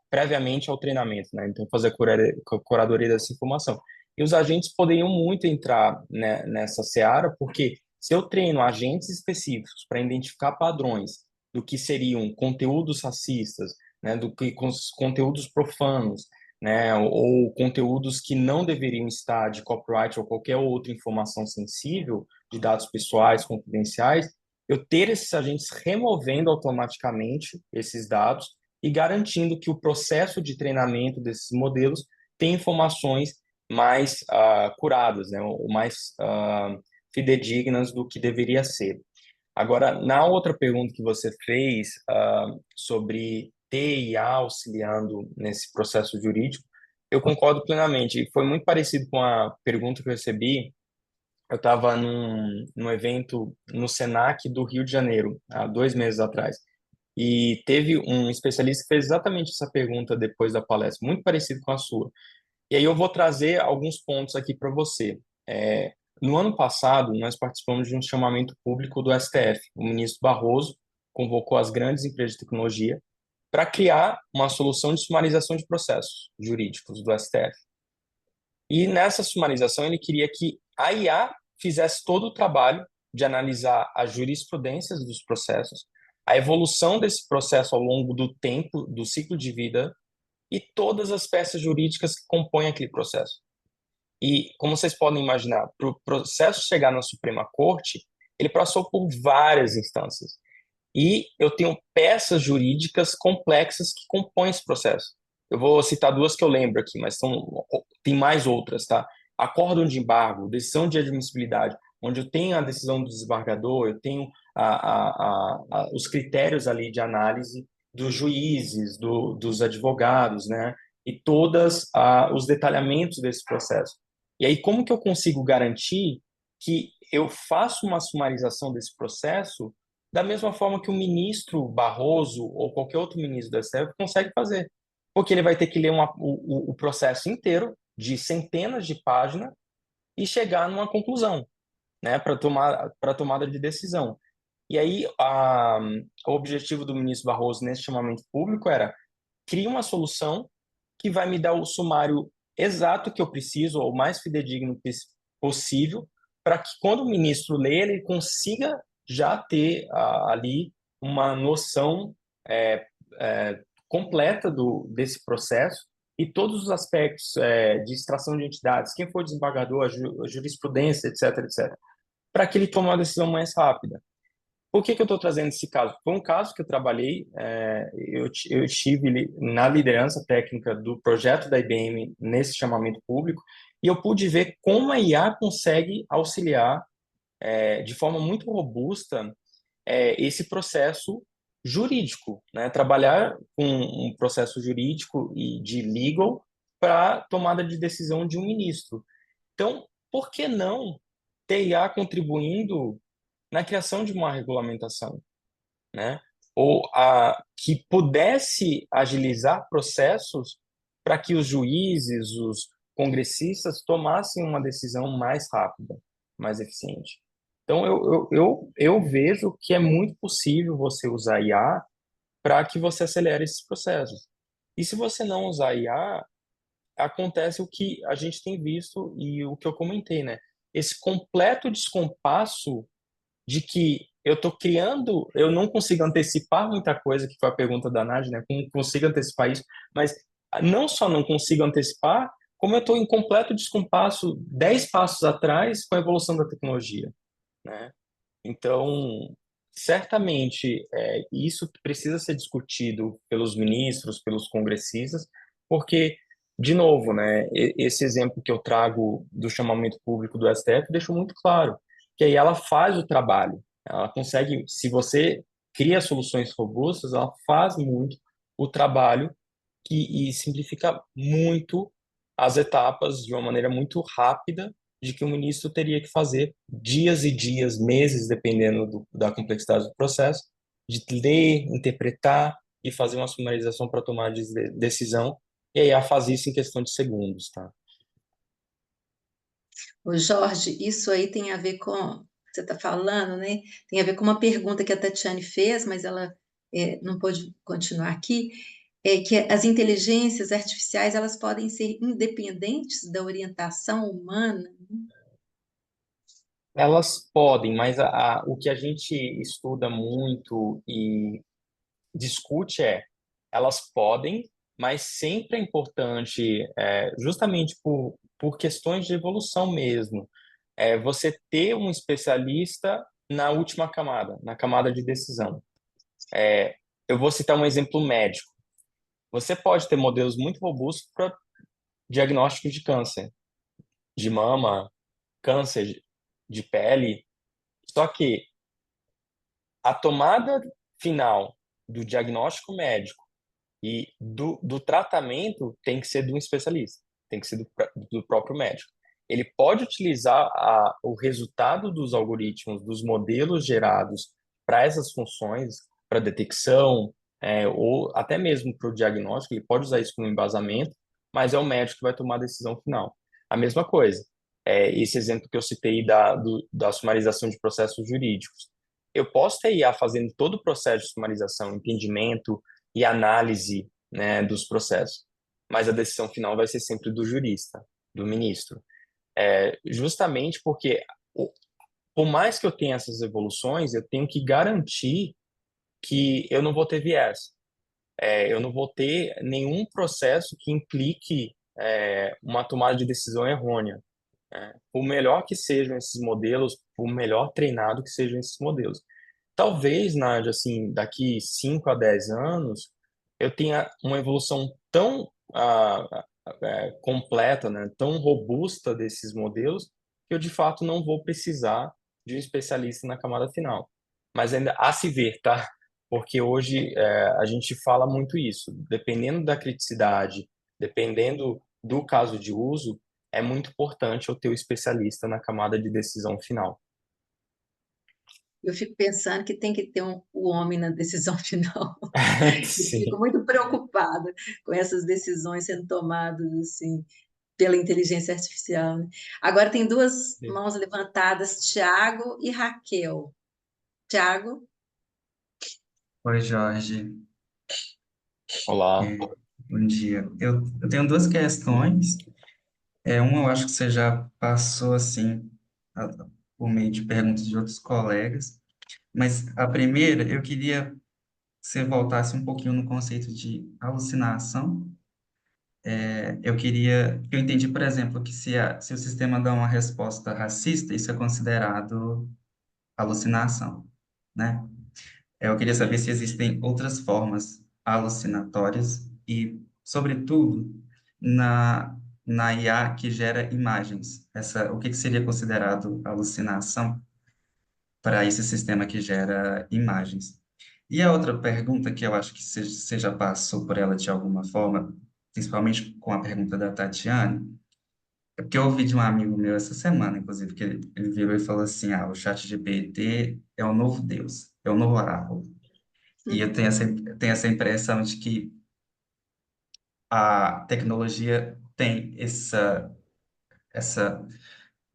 previamente ao treinamento, né? Então, fazer a curadoria dessa informação. E os agentes poderiam muito entrar, né, nessa seara, porque se eu treino agentes específicos para identificar padrões do que seriam conteúdos racistas, né, do que conteúdos profanos, né, ou conteúdos que não deveriam estar de copyright ou qualquer outra informação sensível de dados pessoais confidenciais, eu ter esses agentes removendo automaticamente esses dados e garantindo que o processo de treinamento desses modelos tem informações mais curadas, né, ou mais fidedignas do que deveria ser. Agora, na outra pergunta que você fez sobre ter IA auxiliando nesse processo jurídico, eu concordo plenamente. Foi muito parecido com a pergunta que eu recebi. Eu estava num evento no Senac do Rio de Janeiro, há 2 meses atrás. E teve um especialista que fez exatamente essa pergunta depois da palestra, muito parecido com a sua. E aí eu vou trazer alguns pontos aqui para você. No ano passado, nós participamos de um chamamento público do STF. O ministro Barroso convocou as grandes empresas de tecnologia para criar uma solução de sumarização de processos jurídicos do STF. E nessa sumarização ele queria que a IA fizesse todo o trabalho de analisar as jurisprudências dos processos, a evolução desse processo ao longo do tempo, do ciclo de vida, e todas as peças jurídicas que compõem aquele processo. E, como vocês podem imaginar, para o processo chegar na Suprema Corte, ele passou por várias instâncias. E eu tenho peças jurídicas complexas que compõem esse processo. Eu vou citar duas que eu lembro aqui, mas tem mais outras, tá? Acórdão de embargo, decisão de admissibilidade, onde eu tenho a decisão do desembargador, eu tenho os critérios ali de análise dos juízes, dos advogados, né? E todos os detalhamentos desse processo. E aí, como que eu consigo garantir que eu faço uma sumarização desse processo da mesma forma que o ministro Barroso ou qualquer outro ministro do STF consegue fazer? Porque ele vai ter que ler o processo inteiro, de centenas de páginas, e chegar numa conclusão, né, para tomada de decisão. E aí, o objetivo do ministro Barroso nesse chamamento público era criar uma solução que vai me dar o sumário exato que eu preciso, ou o mais fidedigno possível, para que quando o ministro lê, ele consiga já ter ali uma noção completa desse processo e todos os aspectos de extração de entidades, quem foi o desembargador, a jurisprudência, etc., etc., para que ele tome uma decisão mais rápida. Por que eu estou trazendo esse caso? Foi um caso que eu trabalhei, eu estive na liderança técnica do projeto da IBM nesse chamamento público, e eu pude ver como a IA consegue auxiliar de forma muito robusta esse processo jurídico, né? Trabalhar com um processo jurídico e de legal para tomada de decisão de um ministro. Então, por que não ter IA contribuindo na criação de uma regulamentação, né? Ou que pudesse agilizar processos para que os juízes, os congressistas tomassem uma decisão mais rápida, mais eficiente. Então, eu vejo que é muito possível você usar IA para que você acelere esses processos. E se você não usar IA, acontece o que a gente tem visto e o que eu comentei, né? Esse completo descompasso de que eu estou criando, eu não consigo antecipar muita coisa, que foi a pergunta da Nádia, né? Como consigo antecipar isso, mas não só não consigo antecipar, como eu estou em completo descompasso 10 passos atrás com a evolução da tecnologia, né? Então, certamente, isso precisa ser discutido pelos ministros, pelos congressistas, porque, de novo, né, esse exemplo que eu trago do chamamento público do STF deixou muito claro que aí ela faz o trabalho, ela consegue, se você cria soluções robustas, ela faz muito o trabalho e simplifica muito as etapas de uma maneira muito rápida de que o ministro teria que fazer dias e dias, meses, dependendo da complexidade do processo, de ler, interpretar e fazer uma sumarização para tomar decisão, e aí ela faz isso em questão de segundos, tá? Ô Jorge, isso aí tem a ver com o que você está falando, né? Tem a ver com uma pergunta que a Tatiane fez, mas ela não pôde continuar aqui. é que as inteligências artificiais elas podem ser independentes da orientação humana. Elas podem, mas o que a gente estuda muito e discute elas podem, mas sempre é importante, justamente por questões de evolução mesmo, você ter um especialista na última camada, na camada de decisão. Eu vou citar um exemplo médico. Você pode ter modelos muito robustos para diagnóstico de câncer, de mama, câncer de pele, só que a tomada final do diagnóstico médico e do tratamento tem que ser de um especialista, tem que ser do próprio médico. Ele pode utilizar o resultado dos algoritmos, dos modelos gerados para essas funções, para detecção, ou até mesmo para o diagnóstico, ele pode usar isso como embasamento, mas é o médico que vai tomar a decisão final. A mesma coisa, esse exemplo que eu citei da sumarização de processos jurídicos. Eu posso ter IA fazendo todo o processo de sumarização, entendimento e análise, né, dos processos, mas a decisão final vai ser sempre do jurista, do ministro. Justamente porque, por mais que eu tenha essas evoluções, eu tenho que garantir que eu não vou ter viés. Eu não vou ter nenhum processo que implique uma tomada de decisão errônea. Por melhor que sejam esses modelos, por melhor treinado que sejam esses modelos. Talvez, Nádia, assim, daqui 5 a 10 anos, eu tenha uma evolução tão completa, né, tão robusta desses modelos, que eu, de fato, não vou precisar de um especialista na camada final. Mas ainda a se ver, tá? Porque hoje a gente fala muito isso. Dependendo da criticidade, dependendo do caso de uso, é muito importante eu ter o especialista na camada de decisão final. Eu fico pensando que tem que ter o homem na decisão final. Eu Sim. fico muito preocupada com essas decisões sendo tomadas assim pela inteligência artificial, né? Agora tem duas mãos levantadas, Tiago e Raquel. Tiago, Oi, Jorge. Olá. Bom dia. Eu tenho duas questões. Uma eu acho que você já passou assim por meio de perguntas de outros colegas, mas a primeira eu queria que você voltasse um pouquinho no conceito de alucinação. Eu entendi, por exemplo, que se o sistema dá uma resposta racista, isso é considerado alucinação, né? Eu queria saber se existem outras formas alucinatórias e, sobretudo, na IA que gera imagens. O que seria considerado alucinação para esse sistema que gera imagens? E a outra pergunta, que eu acho que você já passou por ela de alguma forma, principalmente com a pergunta da Tatiane, é porque eu ouvi de um amigo meu essa semana, inclusive, que ele virou e falou assim, o ChatGPT é o novo Deus, é o novo oráculo. E eu tenho essa impressão de que a tecnologia tem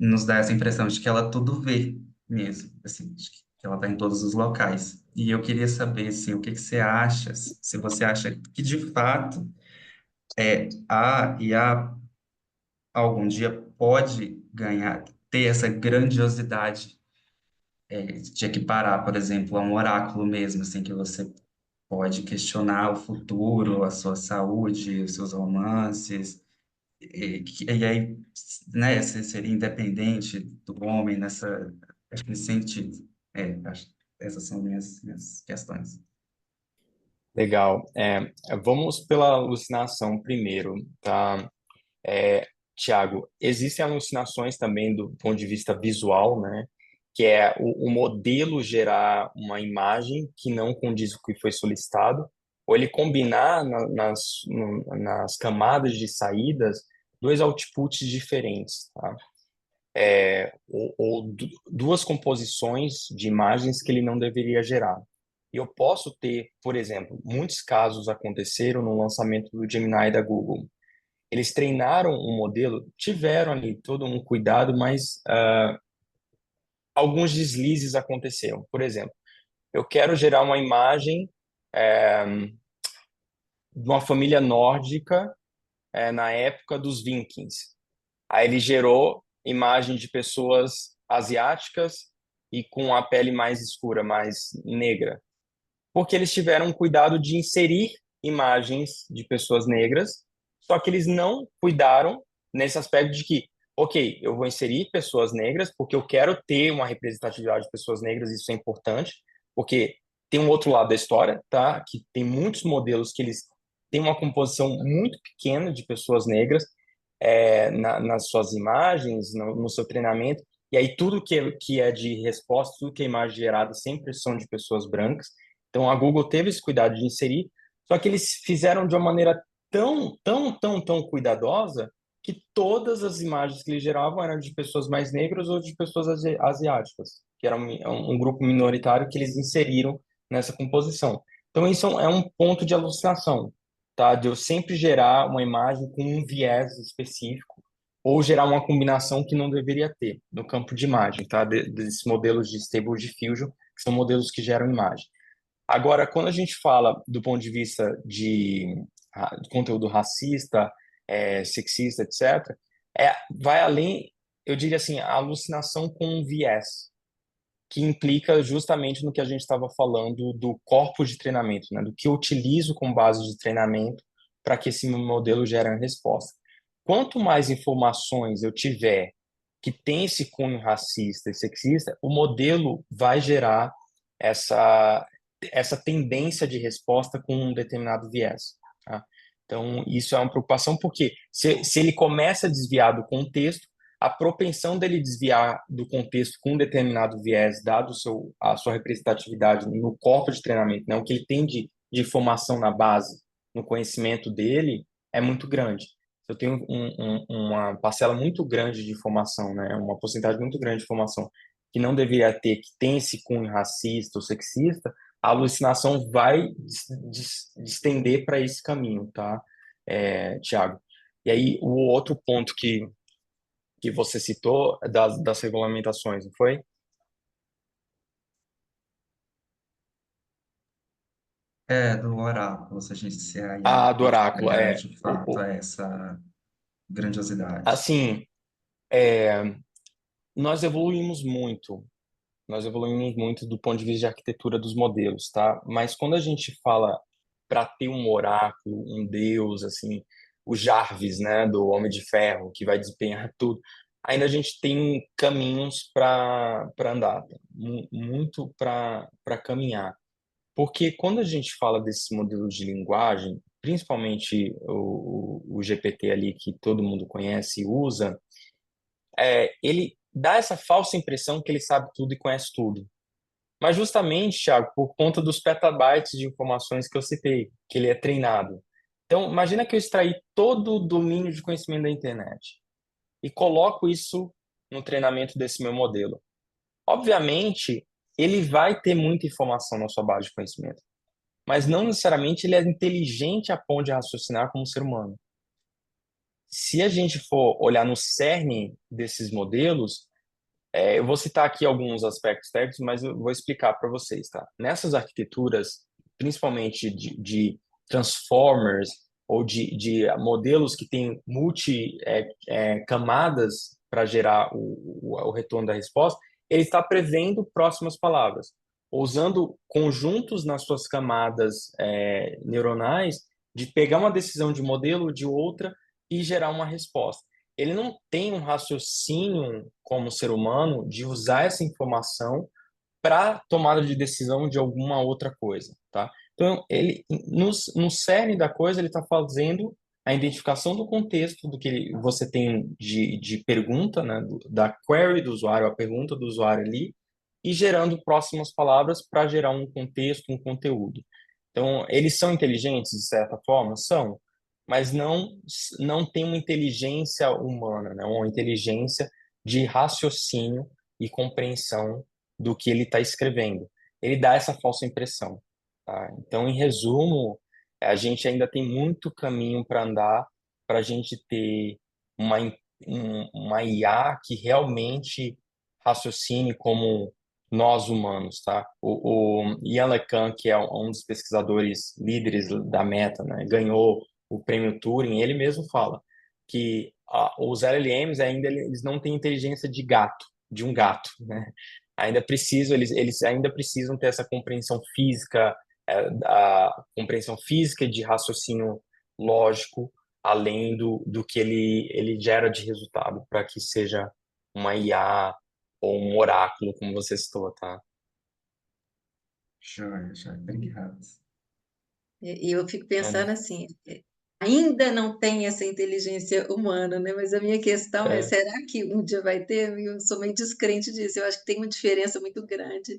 nos dá essa impressão de que ela tudo vê mesmo, assim, de que ela está em todos os locais. E eu queria saber, assim, o que que você acha, se você acha que, de fato, a IA algum dia pode ter essa grandiosidade, de equiparar, por exemplo, a um oráculo mesmo, assim, que você pode questionar o futuro, a sua saúde, os seus romances, e aí, né, você seria independente do homem acho que nesse sentido. Essas são minhas questões. Legal. Vamos pela alucinação primeiro, tá? Tiago, existem alucinações também do ponto de vista visual, né? Que é o modelo gerar uma imagem que não condiz com o que foi solicitado, ou ele combinar nas camadas de saídas dois outputs diferentes, tá? Ou duas composições de imagens que ele não deveria gerar. E eu posso ter, por exemplo, muitos casos aconteceram no lançamento do Gemini da Google. Eles treinaram um modelo, tiveram ali todo um cuidado, mas alguns deslizes aconteceram. Por exemplo, eu quero gerar uma imagem de uma família nórdica na época dos Vikings. Aí ele gerou imagem de pessoas asiáticas e com a pele mais escura, mais negra, porque eles tiveram cuidado de inserir imagens de pessoas negras, só que eles não cuidaram nesse aspecto de que, ok, eu vou inserir pessoas negras porque eu quero ter uma representatividade de pessoas negras, isso é importante, porque tem um outro lado da história, tá? Que tem muitos modelos que eles têm uma composição muito pequena de pessoas negras nas suas imagens, no seu treinamento, e aí tudo que é de resposta, tudo que é imagem gerada sempre são de pessoas brancas. Então a Google teve esse cuidado de inserir, só que eles fizeram de uma maneira tão cuidadosa que todas as imagens que eles geravam eram de pessoas mais negras ou de pessoas asiáticas, que era um grupo minoritário que eles inseriram nessa composição. Então isso é um ponto de alucinação, tá? De eu sempre gerar uma imagem com um viés específico ou gerar uma combinação que não deveria ter no campo de imagem, tá? Desses modelos de Stable Diffusion, que são modelos que geram imagem. Agora, quando a gente fala do ponto de vista de conteúdo racista, sexista, etc., vai além, eu diria assim, a alucinação com um viés, que implica justamente no que a gente estava falando do corpus de treinamento, né? Do que eu utilizo como base de treinamento para que esse meu modelo gere a resposta. Quanto mais informações eu tiver que tem esse cunho racista e sexista, o modelo vai gerar essa tendência de resposta com um determinado viés. Tá? Então, isso é uma preocupação, porque se ele começa a desviar do contexto, a propensão dele desviar do contexto com um determinado viés, dado a sua representatividade no corpo de treinamento, né, o que ele tem de informação na base, no conhecimento dele, é muito grande. Eu tenho uma parcela muito grande de informação, né, uma porcentagem muito grande de informação que não deveria ter, que tem esse cunho racista ou sexista, a alucinação vai estender para esse caminho, tá, Tiago? E aí, o outro ponto que você citou das regulamentações, não foi? Do oráculo, se a IA Ah, do pode oráculo, entregar de fato essa grandiosidade. assim, nós evoluímos muito, do ponto de vista de arquitetura dos modelos, tá? Mas quando a gente fala para ter um oráculo, um deus, assim, o Jarvis, né, do Homem de Ferro, que vai desempenhar tudo, ainda a gente tem caminhos para andar, muito para caminhar. Porque quando a gente fala desses modelos de linguagem, principalmente o GPT ali que todo mundo conhece e usa, ele dá essa falsa impressão que ele sabe tudo e conhece tudo. Mas justamente, Thiago, por conta dos petabytes de informações que eu citei, que ele é treinado. Então, imagina que eu extraí todo o domínio de conhecimento da internet e coloco isso no treinamento desse meu modelo. Obviamente, ele vai ter muita informação na sua base de conhecimento, mas não necessariamente ele é inteligente a ponto de raciocinar como um ser humano. Se a gente for olhar no cerne desses modelos, eu vou citar aqui alguns aspectos técnicos, mas eu vou explicar para vocês, tá? Nessas arquiteturas, principalmente de transformers ou de modelos que têm camadas para gerar o retorno da resposta, ele está prevendo próximas palavras, usando conjuntos nas suas camadas neuronais de pegar uma decisão de modelo ou de outra e gerar uma resposta. Ele não tem um raciocínio como ser humano de usar essa informação para tomada de decisão de alguma outra coisa, tá? Então, ele no cerne da coisa, ele está fazendo a identificação do contexto do que você tem de pergunta, né, da query do usuário, a pergunta do usuário ali, e gerando próximas palavras para gerar um contexto, um conteúdo. Então, eles são inteligentes, de certa forma? São, mas não tem uma inteligência humana, né? Uma inteligência de raciocínio e compreensão do que ele está escrevendo. Ele dá essa falsa impressão, tá? Então, em resumo, a gente ainda tem muito caminho para andar para a gente ter uma IA que realmente raciocine como nós humanos, tá? O Ian LeCun, que é um dos pesquisadores líderes da Meta, né, ganhou o prêmio Turing, ele mesmo fala que os LLMs ainda eles não têm inteligência de um gato, né? Ainda precisam, eles ainda precisam ter essa compreensão física, a compreensão física e de raciocínio lógico, além do que ele gera de resultado para que seja uma IA ou um oráculo, como você citou, tá? Joia, joia. Obrigado. E eu fico Então, pensando assim, ainda não tem essa inteligência humana, né? Mas a minha questão é, é, será que um dia vai ter? Eu sou meio descrente disso. Eu acho que tem uma diferença muito grande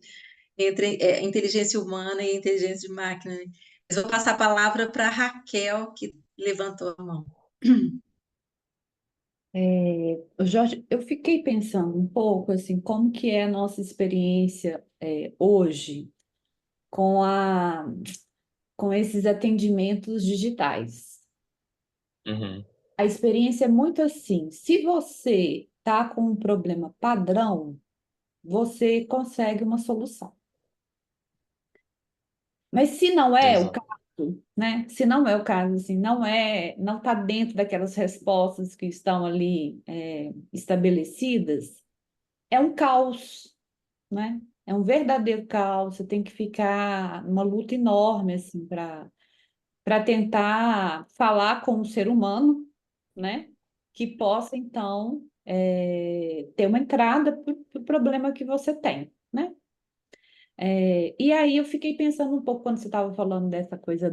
entre a inteligência humana e a inteligência de máquina, né? Mas vou passar a palavra para a Raquel, que levantou a mão. Jorge, eu fiquei pensando um pouco assim, como que é a nossa experiência hoje com com esses atendimentos digitais. uhum, A experiência é muito assim, se você está com um problema padrão, você consegue uma solução. Mas se não é o exato. caso, né? Se não é o caso, assim, não está dentro daquelas respostas que estão ali estabelecidas, é um caos, né? É um verdadeiro caos. Você tem que ficar numa luta enorme assim para tentar falar com um ser humano, né? Que possa então ter uma entrada para o problema que você tem, né? E aí eu fiquei pensando um pouco quando você estava falando dessa coisa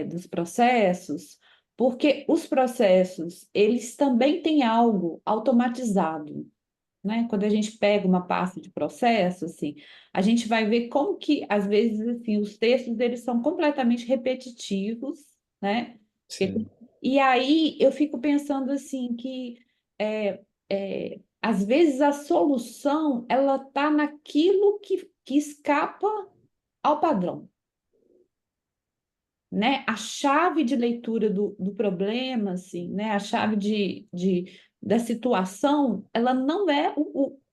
dos processos, porque os processos, eles também têm algo automatizado, né? Quando a gente pega uma pasta de processo, assim, a gente vai ver como que, às vezes, assim, os textos, eles são completamente repetitivos, né? Sim. E aí eu fico pensando, assim, que, às vezes, a solução, ela está naquilo que escapa ao padrão, né? A chave de leitura do problema, assim, né? A chave da situação, ela não é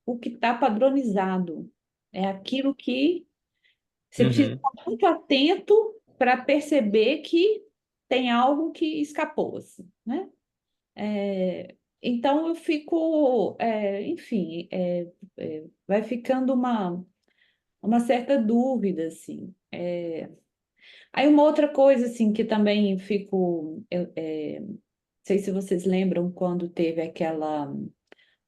o que está padronizado. É aquilo que você precisa Uhum, estar muito atento para perceber que tem algo que escapou, assim, né? Então eu fico, enfim, vai ficando uma certa dúvida, assim. Aí uma outra coisa, assim, que também fico, não sei se vocês lembram quando teve aquela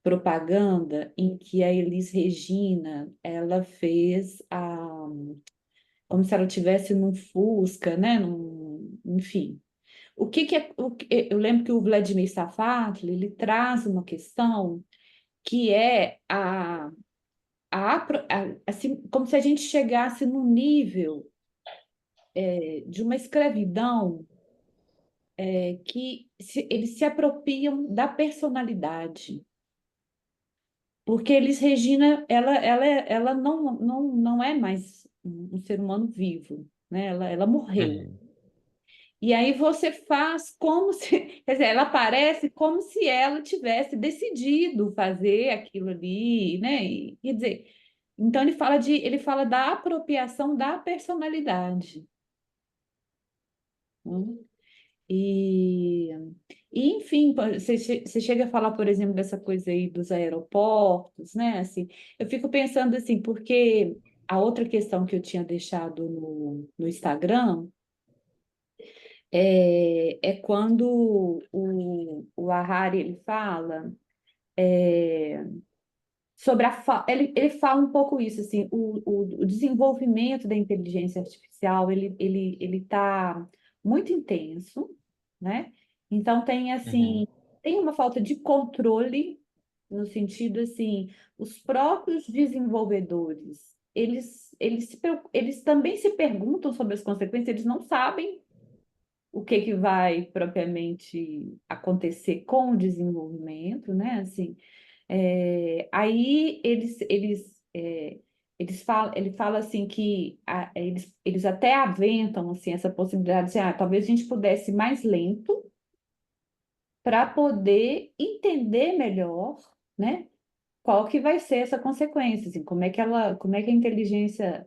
propaganda em que a Elis Regina, ela fez como se ela tivesse num Fusca, né, enfim. Eu lembro que o Vladimir Safatli, ele traz uma questão que é assim, como se a gente chegasse num nível de uma escravidão eles se apropriam da personalidade. Porque Elis Regina, ela não é mais um ser humano vivo, né? Ela morreu. uhum, E aí você faz como se, quer dizer, ela parece como se ela tivesse decidido fazer aquilo ali, né? Quer dizer, então ele fala da apropriação da personalidade, né? E, enfim, você chega a falar, por exemplo, dessa coisa aí dos aeroportos, né? Assim, eu fico pensando assim, porque a outra questão que eu tinha deixado no Instagram é quando o Harari ele fala sobre ele fala um pouco isso, assim, o desenvolvimento da inteligência artificial, ele está muito intenso, né? Então tem uhum, assim, tem uma falta de controle no sentido assim, os próprios desenvolvedores, eles também se perguntam sobre as consequências, eles não sabem o que que vai propriamente acontecer com o desenvolvimento, né? Assim, aí ele fala assim que eles até aventam assim, essa possibilidade de talvez a gente pudesse ir mais lento para poder entender melhor, né? qual que vai ser essa consequência, assim, como é que a inteligência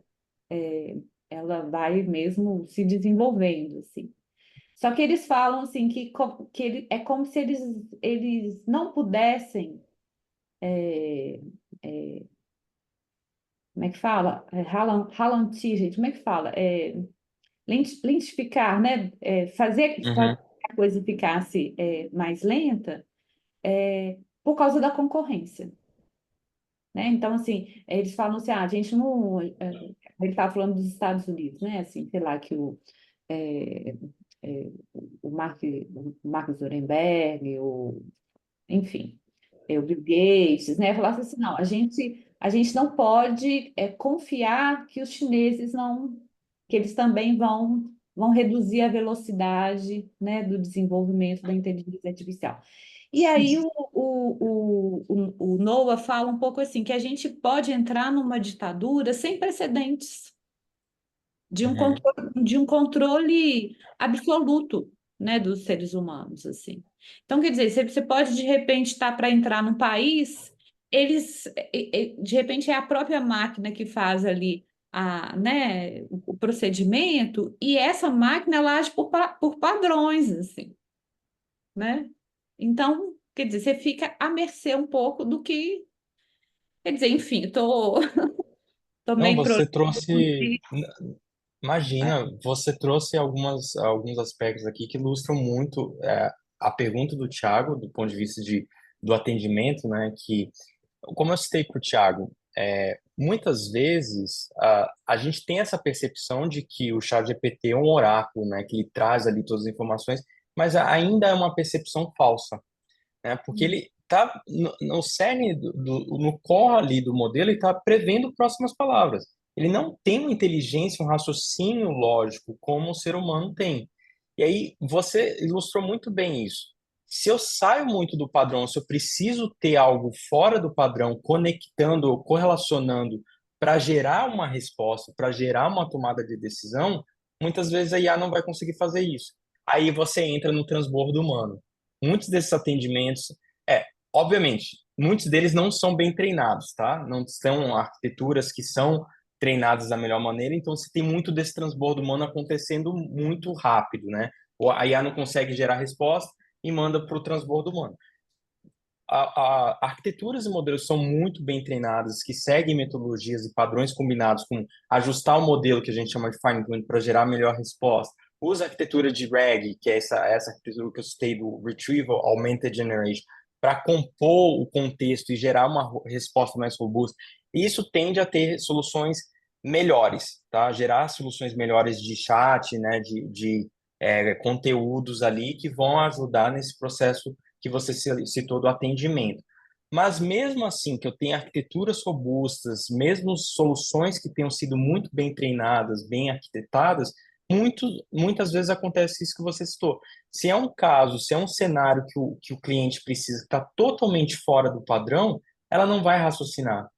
é, ela vai mesmo se desenvolvendo, assim. Só que eles falam assim é como se eles não pudessem, é, é, como é que fala? Ralentir, gente, como é que fala? Lentificar, né? Fazer Uhum, que a coisa ficasse mais lenta por causa da concorrência, né? Então, assim, eles falam assim, a gente não... ele estava falando dos Estados Unidos, né? Assim, sei lá, que é, é, o Mark Zuckerberg, enfim, o Bill Gates, né? Falasse assim, não, a gente não pode confiar que os chineses não, que eles também vão reduzir a velocidade, né, do desenvolvimento da inteligência artificial. E aí o Noah fala um pouco assim, que a gente pode entrar numa ditadura sem precedentes uhum. de um controle absoluto, né, dos seres humanos, assim. Então, quer dizer, você pode, de repente, estar para entrar num país, de repente, é a própria máquina que faz ali né, o procedimento, e essa máquina, ela age por padrões, assim, né? Então, quer dizer, você fica à mercê um pouco do que... Quer dizer, enfim, tô Não, meio você prolixo trouxe. aqui, né? Imagina, você trouxe alguns aspectos aqui que ilustram muito a pergunta do Thiago, do ponto de vista do atendimento, né? Que, como eu citei para o Thiago, muitas vezes a gente tem essa percepção de que o ChatGPT é um oráculo, né? Que ele traz ali todas as informações, mas ainda é uma percepção falsa, né? Porque ele está no cerne, no core ali do modelo, ele está prevendo próximas palavras. Ele não tem uma inteligência, um raciocínio lógico como o ser humano tem. E aí você ilustrou muito bem isso. Se eu saio muito do padrão, se eu preciso ter algo fora do padrão, conectando ou correlacionando para gerar uma resposta, para gerar uma tomada de decisão, muitas vezes a IA não vai conseguir fazer isso. Aí você entra no transbordo humano. Muitos desses atendimentos, obviamente, muitos deles não são bem treinados, tá? Não são arquiteturas que são treinadas da melhor maneira, então você tem muito desse transbordo humano acontecendo muito rápido, né? A IA não consegue gerar resposta e manda para o transbordo humano. Arquiteturas e modelos são muito bem treinadas, que seguem metodologias e padrões combinados com ajustar o modelo que a gente chama de fine tuning para gerar a melhor resposta. Usa a arquitetura de RAG, que é essa arquitetura que eu citei do Retrieval Augmented Generation, para compor o contexto e gerar uma resposta mais robusta. Isso tende a ter soluções melhores, tá? Gerar soluções melhores de chat, né? De conteúdos ali que vão ajudar nesse processo que você citou do atendimento. Mas mesmo assim, que eu tenha arquiteturas robustas, mesmo soluções que tenham sido muito bem treinadas, bem arquitetadas, muitas vezes acontece isso que você citou. Se é um caso, se é um cenário que o cliente precisa estar totalmente fora do padrão, ela não vai raciocinar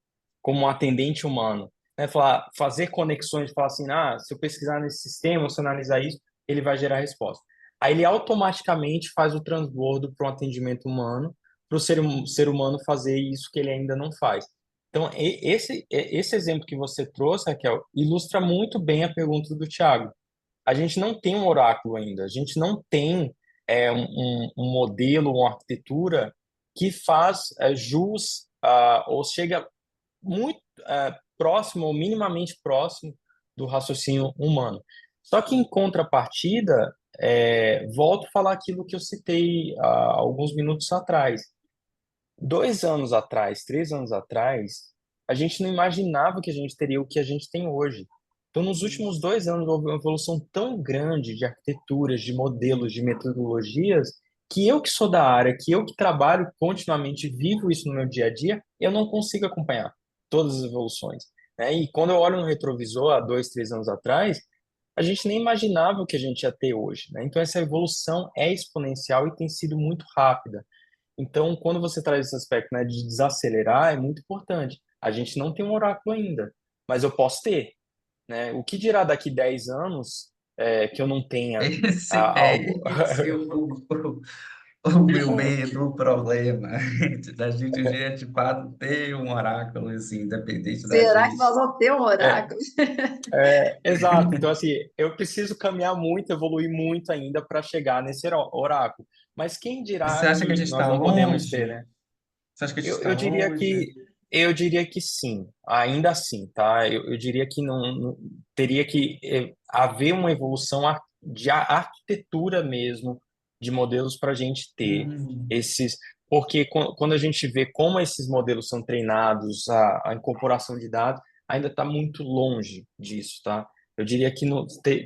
como um atendente humano. Né? Fazer conexões, falar assim, se eu pesquisar nesse sistema, se eu analisar isso, ele vai gerar resposta. Aí ele automaticamente faz o transbordo para um atendimento humano, para o ser humano fazer isso que ele ainda não faz. Então, esse exemplo que você trouxe, Raquel, ilustra muito bem a pergunta do Thiago. A gente não tem um oráculo ainda, a gente não tem um modelo, uma arquitetura que faz jus ou chega muito próximo ou minimamente próximo do raciocínio humano. Só que, em contrapartida, volto a falar aquilo que eu citei há alguns minutos atrás. 2 anos atrás, 3 anos atrás, a gente não imaginava que a gente teria o que a gente tem hoje. Então, nos últimos 2 anos, houve uma evolução tão grande de arquiteturas, de modelos, de metodologias, que eu que sou da área, que eu que trabalho continuamente, vivo isso no meu dia a dia, eu não consigo acompanhar todas as evoluções, né? E quando eu olho no retrovisor, há 2, 3 anos atrás, a gente nem imaginava o que a gente ia ter hoje, né? Então, essa evolução é exponencial e tem sido muito rápida. Então, quando você traz esse aspecto, né, de desacelerar, é muito importante. A gente não tem um oráculo ainda, mas eu posso ter, né? O que dirá daqui 10 anos que eu não tenha Esse algo? é esse o O meu medo, o problema da gente um dia, de fato, ter um oráculo, assim, independente da Será que gente. nós vamos ter um É, oráculo? exato. Então, assim, eu preciso caminhar muito, evoluir muito ainda para chegar nesse oráculo. Mas quem Você dirá acha que a gente que nós está não podemos ter, longe? né? Você acha que a gente Eu, está eu diria longe? que eu diria que sim, ainda assim, tá? Eu diria que teria que haver uma evolução de arquitetura mesmo de modelos para a gente ter Hum, esses, porque quando a gente vê como esses modelos são treinados, a incorporação de dados ainda está muito longe disso, tá? Eu diria que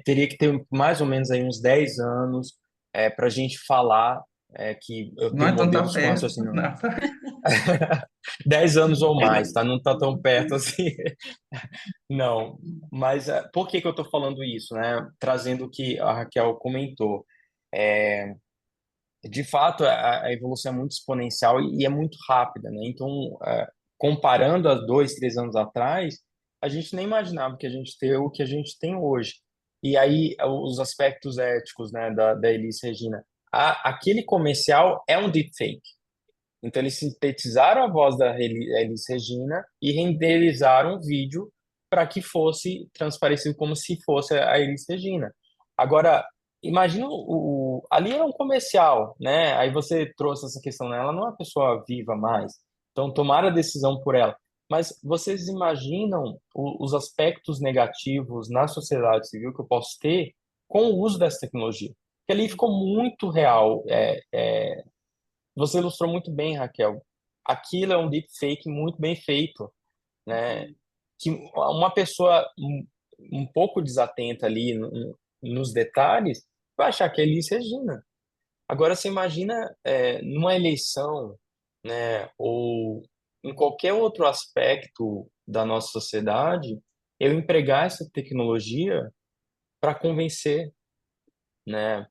teria que ter mais ou menos aí uns 10 anos para a gente falar que eu não tenho é tão tão modelos com perto. raciocínio Não, tá? 10 anos ou mais, tá? Não tá tão perto assim. Não, mas por que que eu tô falando isso, né? Trazendo o que a Raquel comentou. É, de fato, a evolução é muito exponencial e é muito rápida, né? Então, comparando a 2, 3 anos atrás, a gente nem imaginava que a gente ter o que a gente tem hoje. E aí, os aspectos éticos, né, da Elis Regina. Aquele comercial é um deepfake. Então, eles sintetizaram a voz da Elis Regina e renderizaram o vídeo para que fosse transparecido como se fosse a Elis Regina. Agora, imagina ali era um comercial, né? Aí você trouxe essa questão, né? Ela não é uma pessoa viva mais, então tomaram a decisão por ela. Mas vocês imaginam os aspectos negativos na sociedade civil que eu posso ter com o uso dessa tecnologia? Que ali ficou muito real. Você ilustrou muito bem, Raquel. Aquilo é um deepfake muito bem feito, né? Que uma pessoa um pouco desatenta ali nos detalhes vai achar que é Elis Regina. Agora, você imagina numa eleição, né, ou em qualquer outro aspecto da nossa sociedade, eu empregar essa tecnologia para convencer, né,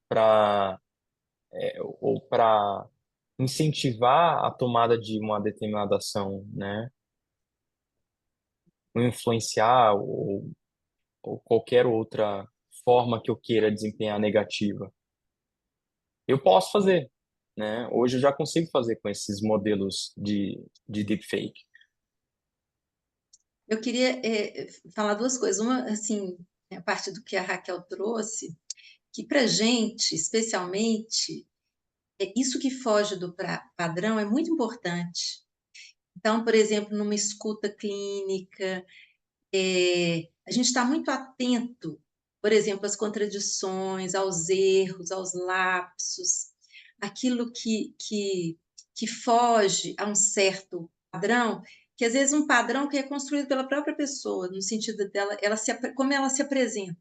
ou para incentivar a tomada de uma determinada ação, né? Ou influenciar ou qualquer outra forma que eu queira desempenhar negativa. Eu posso fazer, né? Hoje eu já consigo fazer com esses modelos de deepfake. Eu queria falar duas coisas. Uma, assim, a parte do que a Raquel trouxe, que para gente, especialmente, isso que foge do padrão é muito importante. Então, por exemplo, numa escuta clínica, a gente está muito atento, por exemplo, às contradições, aos erros, aos lapsos, aquilo que foge a um certo padrão, que às vezes um padrão que é construído pela própria pessoa, no sentido dela, como ela se apresenta.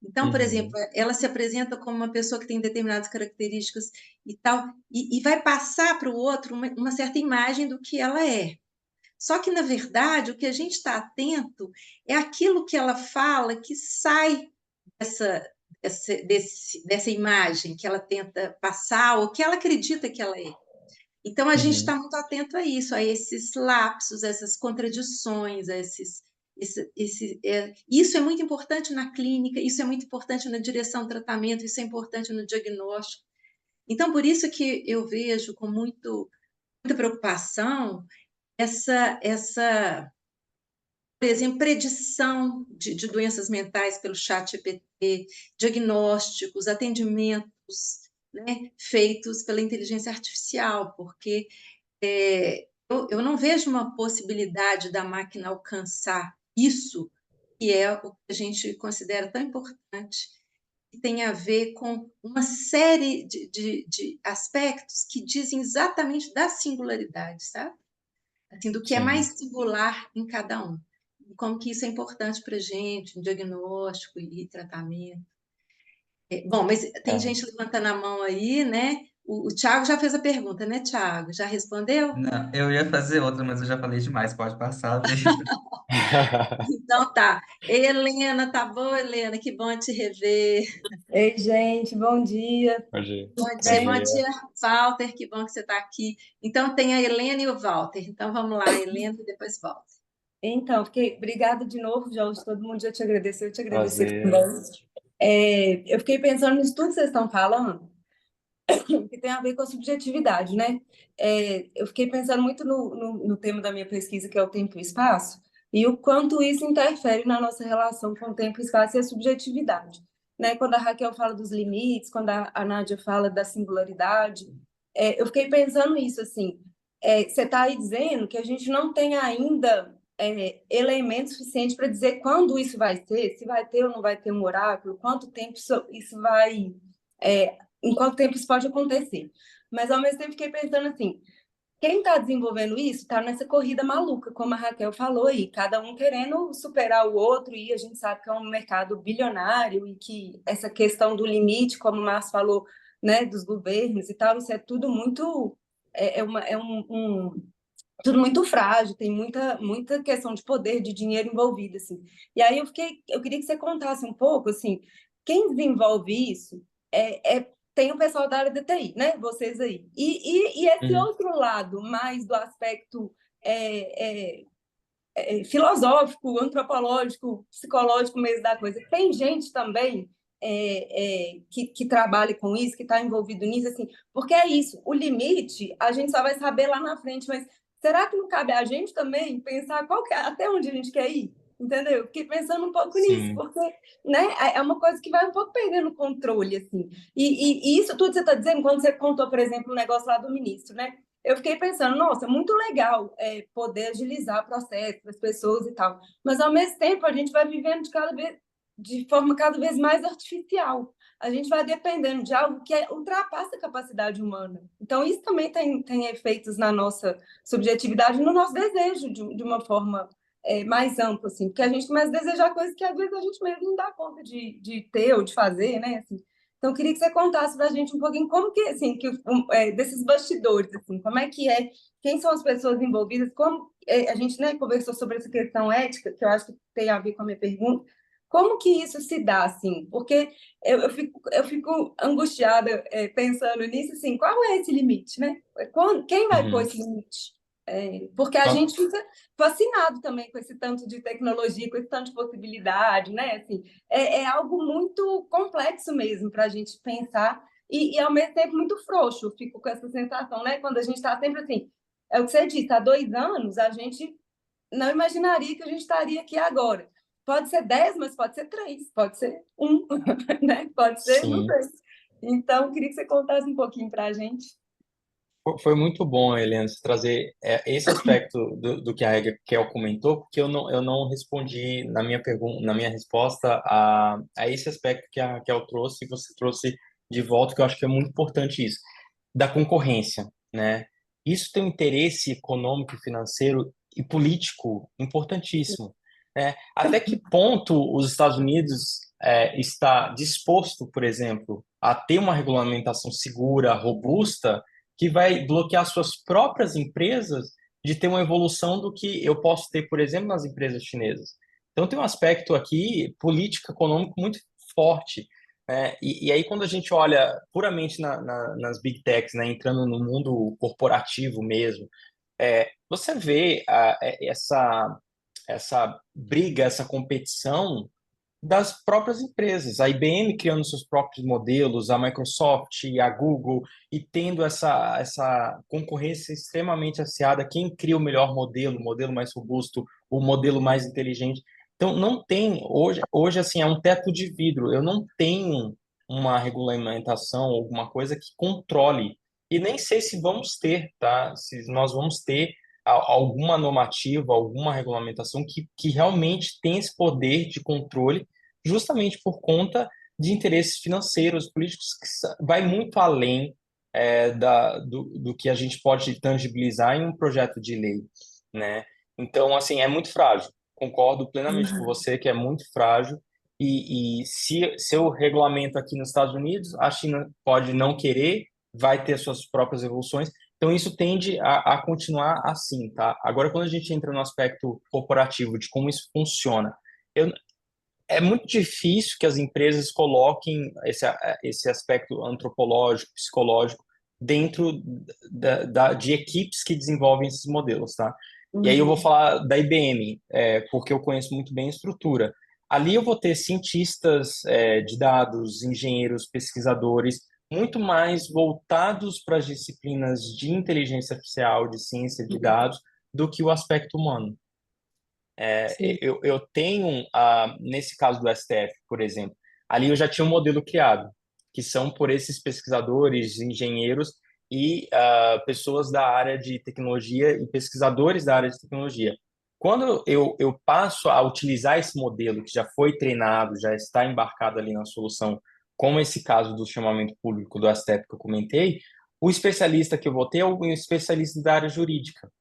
Então, por exemplo, Uhum, ela se apresenta como uma pessoa que tem determinadas características e tal, e vai passar para o outro uma certa imagem do que ela é. Só que, na verdade, o que a gente está atento é aquilo que ela fala que sai dessa imagem que ela tenta passar ou que ela acredita que ela é. Então, a gente está uhum, muito atento a isso, a esses lapsos, a essas contradições, a isso é muito importante na clínica, isso é muito importante na direção do tratamento, isso é importante no diagnóstico. Então, por isso que eu vejo com muita preocupação essa, por exemplo, predição de doenças mentais pelo chat GPT, diagnósticos, atendimentos, né, feitos pela inteligência artificial, porque eu não vejo uma possibilidade da máquina alcançar isso, que é o que a gente considera tão importante, que tem a ver com uma série de aspectos que dizem exatamente da singularidade, sabe? Assim, do que é sim. mais singular em cada um. E como que isso é importante para a gente, em diagnóstico e tratamento. Bom, mas tem É. gente levantando a mão aí, né? O Thiago já fez a pergunta, né, Thiago? Já respondeu? Não, eu ia fazer outra, mas eu já falei demais. Pode passar, Bia. Então tá. Helena, tá bom, Helena? Que bom te rever. Ei, gente, bom dia. Bom Bom dia. dia, Walter, que bom que você está aqui. Então tem a Helena e o Walter. Então vamos lá, Helena e depois Walter. Então, obrigada de novo, Jorge. Todo mundo já te agradeceu, eu te agradecer Prazer. também. Eu fiquei pensando nisso tudo que vocês estão falando. que tem a ver com a subjetividade, né? Eu fiquei pensando muito no tema da minha pesquisa, que é o tempo e espaço, e o quanto isso interfere na nossa relação com o tempo, espaço e a subjetividade. Né? Quando a Raquel fala dos limites, quando a Nádia fala da singularidade, eu fiquei pensando isso, assim, você está aí dizendo que a gente não tem ainda elementos suficientes para dizer quando isso vai ser, se vai ter ou não vai ter um oráculo, quanto tempo isso vai... em quanto tempo isso pode acontecer. Mas, ao mesmo tempo, fiquei pensando assim, quem está desenvolvendo isso está nessa corrida maluca, como a Raquel falou aí, cada um querendo superar o outro, e a gente sabe que é um mercado bilionário e que essa questão do limite, como o Márcio falou, né, dos governos e tal, isso é tudo muito... tudo muito frágil, tem muita questão de poder, de dinheiro envolvida, assim. E aí eu queria que você contasse um pouco, assim, quem desenvolve isso tem o pessoal da área da TI, né? Vocês aí. E esse Uhum. outro lado, mais do aspecto filosófico, antropológico, psicológico mesmo da coisa. Tem gente também que trabalha com isso, que está envolvido nisso, assim, porque é isso, o limite a gente só vai saber lá na frente, mas será que não cabe a gente também pensar até onde a gente quer ir? Entendeu? Fiquei pensando um pouco nisso, Sim. porque né, é uma coisa que vai um pouco perdendo o controle, assim. E isso tudo que você está dizendo, quando você contou, por exemplo, o negócio lá do ministro, né? Eu fiquei pensando, nossa, muito legal poder agilizar o processo das pessoas e tal, mas ao mesmo tempo a gente vai vivendo de forma cada vez mais artificial. A gente vai dependendo de algo que ultrapassa a capacidade humana. Então, isso também tem efeitos na nossa subjetividade, no nosso desejo, de uma forma mais ampla, assim, porque a gente começa a desejar coisas que às vezes a gente mesmo não dá conta de ter ou de fazer, né? Assim, então, eu queria que você contasse para a gente um pouquinho como que, assim, desses bastidores, assim, como é que quem são as pessoas envolvidas, como a gente, né, conversou sobre essa questão ética, que eu acho que tem a ver com a minha pergunta, como que isso se dá, assim? Porque eu fico angustiada pensando nisso, assim, qual é esse limite, né? Quem vai pôr Uhum. esse limite? Porque a gente fica fascinado também com esse tanto de tecnologia, com esse tanto de possibilidade, né? Assim, é algo muito complexo mesmo para a gente pensar e, ao mesmo tempo, muito frouxo. Eu fico com essa sensação, né? Quando a gente está sempre assim, é o que você disse, há 2 anos a gente não imaginaria que a gente estaria aqui agora. Pode ser 10, mas pode ser 3, pode ser 1, né? Pode ser, não Sim. sei. Então, queria que você contasse um pouquinho para a gente. Foi muito bom, Helena, você trazer esse aspecto do que a Raquel comentou, porque eu não respondi na minha pergunta, na minha resposta a esse aspecto que a Raquel trouxe e você trouxe de volta, que eu acho que é muito importante isso, da concorrência, né? Isso tem um interesse econômico, financeiro e político importantíssimo, né? Até que ponto os Estados Unidos está disposto, por exemplo, a ter uma regulamentação segura, robusta, que vai bloquear suas próprias empresas de ter uma evolução do que eu posso ter, por exemplo, nas empresas chinesas. Então, tem um aspecto aqui político, econômico muito forte, né? E aí, quando a gente olha puramente nas big techs, né, entrando no mundo corporativo mesmo, você vê essa briga, essa competição das próprias empresas. A IBM criando seus próprios modelos, a Microsoft, a Google, e tendo essa concorrência extremamente acirrada. Quem cria o modelo mais robusto, o modelo mais inteligente. Então, não tem, hoje assim, é um teto de vidro. Eu não tenho uma regulamentação, alguma coisa que controle. E nem sei se vamos ter, tá? Se nós vamos ter alguma normativa, alguma regulamentação que realmente tem esse poder de controle justamente por conta de interesses financeiros, políticos, que vai muito além do que a gente pode tangibilizar em um projeto de lei, né? Então, assim, é muito frágil. Concordo plenamente com você que é muito frágil. E se eu regulamento aqui nos Estados Unidos, a China pode não querer, vai ter suas próprias evoluções. Então, isso tende a continuar assim, tá? Agora, quando a gente entra no aspecto corporativo, de como isso funciona, eu, é muito difícil que as empresas coloquem esse aspecto antropológico, psicológico, dentro de equipes que desenvolvem esses modelos, tá? E aí eu vou falar da IBM, porque eu conheço muito bem a estrutura. Ali eu vou ter cientistas de dados, engenheiros, pesquisadores, muito mais voltados para as disciplinas de inteligência artificial, de ciência de dados, do que o aspecto humano. Sim. Eu tenho, nesse caso do STF, por exemplo, ali eu já tinha um modelo criado, que são por esses pesquisadores, engenheiros e pessoas da área de tecnologia e pesquisadores da área de tecnologia. Quando eu passo a utilizar esse modelo que já foi treinado, já está embarcado ali na solução, como esse caso do chamamento público do STF que eu comentei, o especialista que eu vou ter é um especialista da área jurídica.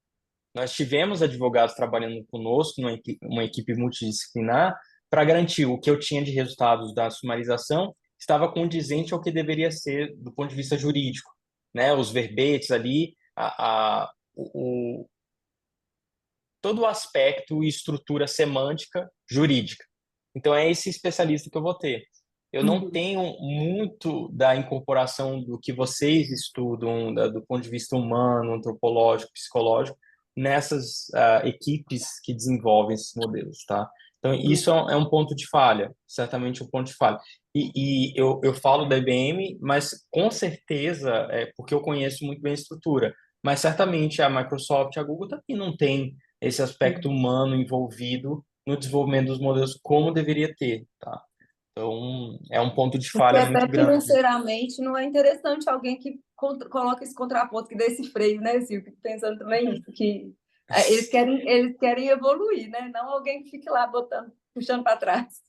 Nós tivemos advogados trabalhando conosco, uma equipe multidisciplinar, para garantir o que eu tinha de resultados da sumarização estava condizente ao que deveria ser do ponto de vista jurídico, né? Os verbetes ali, todo o aspecto e estrutura semântica jurídica. Então, é esse especialista que eu vou ter. Eu não tenho muito da incorporação do que vocês estudam, do ponto de vista humano, antropológico, psicológico, nessas equipes que desenvolvem esses modelos, tá? Então, isso é um ponto de falha, certamente um ponto de falha. E eu falo da IBM, mas com certeza, porque eu conheço muito bem a estrutura, mas certamente a Microsoft, a Google também não tem esse aspecto humano envolvido no desenvolvimento dos modelos como deveria ter, tá? Então, é um ponto de Porque falha muito até grande. financeiramente não é interessante alguém que coloca esse contraponto, que dê esse freio, né, Silvio? Fico pensando também isso, que eles querem evoluir, né? Não alguém que fique lá puxando para trás.